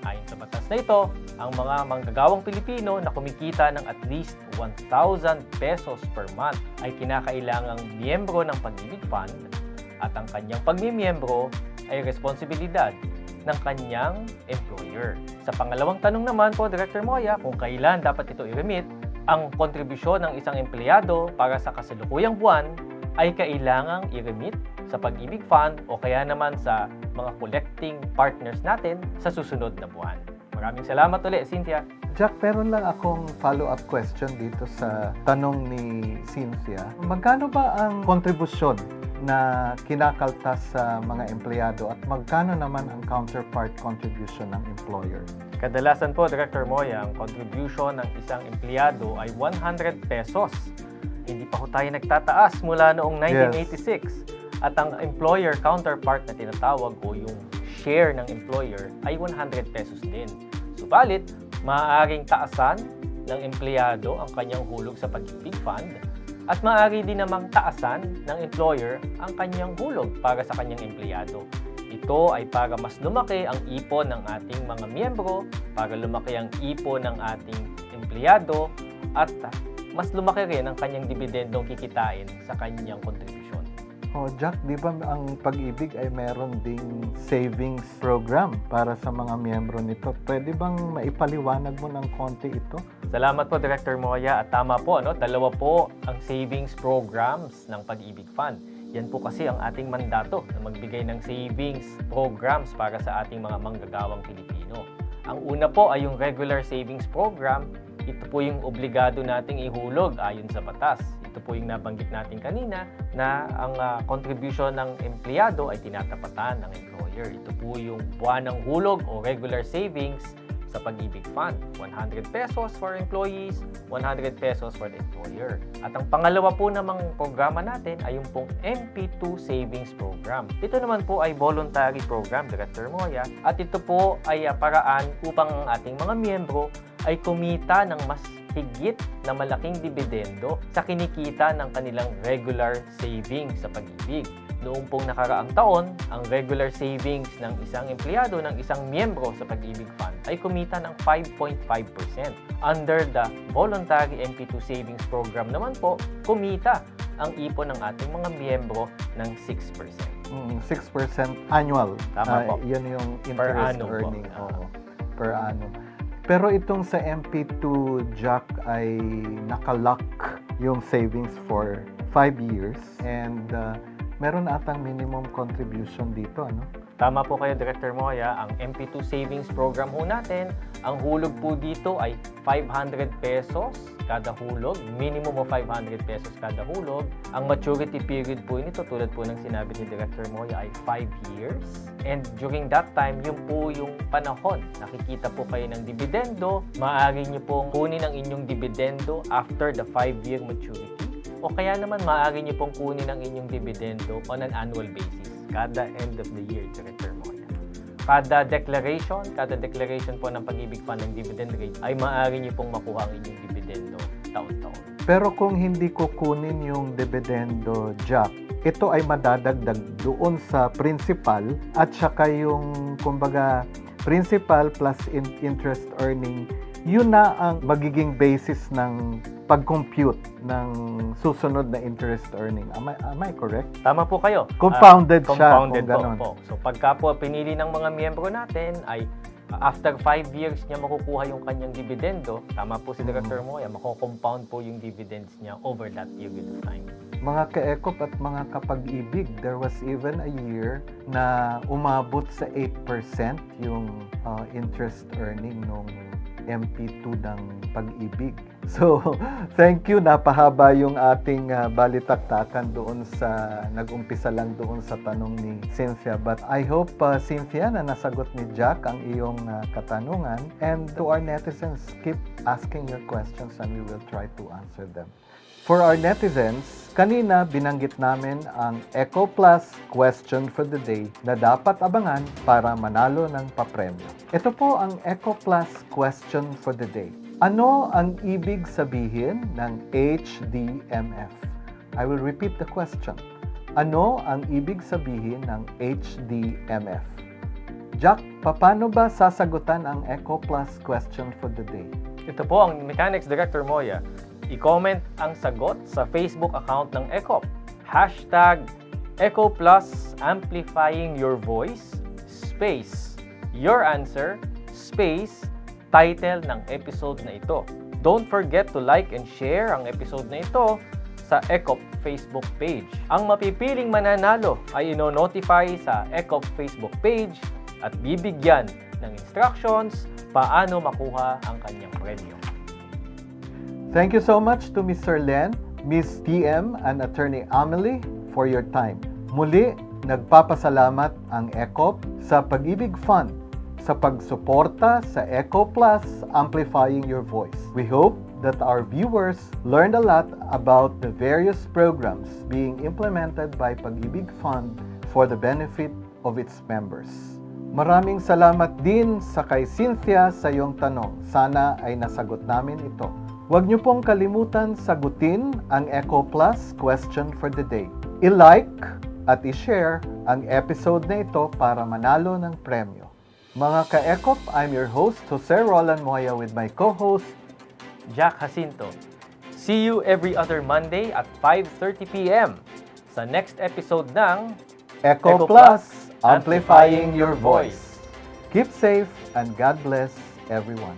Ayon sa batas na ito, ang mga manggagawang Pilipino na kumikita ng at least 1,000 pesos per month ay kinakailangang miyembro ng Pag-IBIG Fund, at ang kanyang pagmimiyembro ay responsibilidad ng kanyang employer. Sa pangalawang tanong naman po, Director Moya, kung kailan dapat ito i-remit, ang kontribusyon ng isang empleyado para sa kasalukuyang buwan ay kailangang i-remit sa Pag-IBIG Fund o kaya naman sa mga collecting partners natin sa susunod na buwan. Maraming salamat ulit, Cynthia. Jack, meron lang akong follow-up question dito sa tanong ni Cynthia. Magkano ba ang kontribusyon na kinakaltas sa mga empleyado at magkano naman ang counterpart contribution ng employer? Kadalasan po, Director Moya, ang contribution ng isang empleyado ay 100 pesos. Hindi pa ho tayo nagtataas mula noong 1986. At ang employer counterpart na tinatawag o yung share ng employer ay 100 pesos din. Subalit, maaaring taasan ng empleyado ang kanyang hulog sa Pag-IBIG Fund at maaari din namang taasan ng employer ang kanyang hulog para sa kanyang empleyado. Ito ay para mas lumaki ang ipon ng ating mga miyembro, para lumaki ang ipon ng ating empleyado, at mas lumaki rin ang kanyang dividendong kikitain sa kanyang kontribusyon. Oh, Jack, di ba ang Pag-IBIG ay meron ding savings program para sa mga miyembro nito? Pwede bang maipaliwanag mo ng konti ito? Salamat po, Director Moya. At tama po, dalawa po ang savings programs ng Pag-IBIG Fund. Yan po kasi ang ating mandato na magbigay ng savings programs para sa ating mga manggagawang Pilipino. Ang una po ay yung regular savings program. Ito po yung obligado nating ihulog ayon sa batas. Ito po yung nabanggit natin kanina na ang contribution ng empleyado ay tinatapatan ng employer. Ito po yung buwanang hulog o regular savings sa Pag-IBIG Fund. 100 pesos for employees, 100 pesos for the employer. At ang pangalawa po namang programa natin ay yung pong MP2 Savings Program. Ito naman po ay voluntary program, Director Moya. At ito po ay paraan upang ang ating mga miyembro ay kumita ng mas higit na malaking dividendo sa kinikita ng kanilang regular savings sa Pag-IBIG. Noong pong nakaraang taon, ang regular savings ng isang empleyado, ng isang miyembro sa Pag-IBIG Fund ay kumita ng 5.5%. Under the voluntary MP2 Savings Program naman po, kumita ang ipon ng ating mga miyembro ng 6%. 6% annual. Tama po. Yan yung Per interest annum earning. po. Oo, per annum. Pero itong sa MP2, Jack, ay nakalock yung savings for 5 years and meron atang minimum contribution dito, ano? Tama po kayo, Director Moya. Ang MP2 savings program ho natin, ang hulog po dito ay 500 pesos kada hulog. Minimum of 500 pesos kada hulog. Ang maturity period po nito, tulad po ng sinabi ni Director Moya, ay 5 years. And during that time, yun po yung panahon. Nakikita po kayo ng dividendo. Maaari nyo pong kunin ang inyong dividendo after the 5-year maturity. O kaya naman maaari nyo pong kunin ang inyong dividendo on an annual basis. Kada end of the year, Director Moya. Kada declaration po ng Pag-IBIG Fund ng dividend rate ay maaari niyo pong makuha ang inyong dividendo taon-taon. Pero kung hindi ko kunin yung dividendo, Jack, ito ay madadagdag doon sa principal at saka yung, kumbaga, principal plus interest earning, yun na ang magiging basis ng pag-compute ng susunod na interest earning. Am I correct? Tama po kayo. Compounded siya. Compounded kung ganon. po. So pagka po pinili ng mga miyembro natin ay after 5 years niya makukuha yung kanyang dividendo, tama po si Director Moya, mako-compound po yung dividends niya over that period of time. Mga ka-ECOP at mga kapag-ibig, there was even a year na umabot sa 8% yung interest earning nung MP2 ng Pag-IBIG. So, thank you. Napahaba yung ating balitaktakan doon sa, nag-umpisa lang doon sa tanong ni Cynthia. But I hope, Cynthia, na nasagot ni Jack ang iyong katanungan. And to our netizens, keep asking your questions and we will try to answer them. For our netizens, kanina binanggit namin ang ECOPlus question for the day na dapat abangan para manalo ng papremyo. Ito po ang ECOPlus question for the day. Ano ang ibig sabihin ng HDMF? I will repeat the question. Ano ang ibig sabihin ng HDMF? Jack, paano ba sasagutan ang ECOPlus question for the day? Ito po ang Mechanics Director Moya. I-comment ang sagot sa Facebook account ng ECOP. Hashtag ECOPlus Amplifying Your Voice, space, your answer, space, title ng episode na ito. Don't forget to like and share ang episode na ito sa ECOP Facebook page. Ang mapipiling mananalo ay ino-notify sa ECOP Facebook page at bibigyan ng instructions paano makuha ang kanyang premyo. Thank you so much to Mr. Len, Ms. TM, and Attorney Amely for your time. Muli, nagpapasalamat ang ECOP sa Pag-IBIG Fund sa pagsuporta sa ECOPlus Amplifying Your Voice. We hope that our viewers learned a lot about the various programs being implemented by Pag-IBIG Fund for the benefit of its members. Maraming salamat din sa kay Cynthia sa iyong tanong. Sana ay nasagot namin ito. Huwag niyo pong kalimutan sagutin ang ECOPlus question for the day. I-like at i-share ang episode na ito para manalo ng premyo. Mga ka-ECOP, I'm your host, Jose Roland Moya, with my co-host, Jack Jacinto. See you every other Monday at 5:30 p.m. sa next episode ng ECOPlus Amplifying Your Voice. Keep safe and God bless everyone.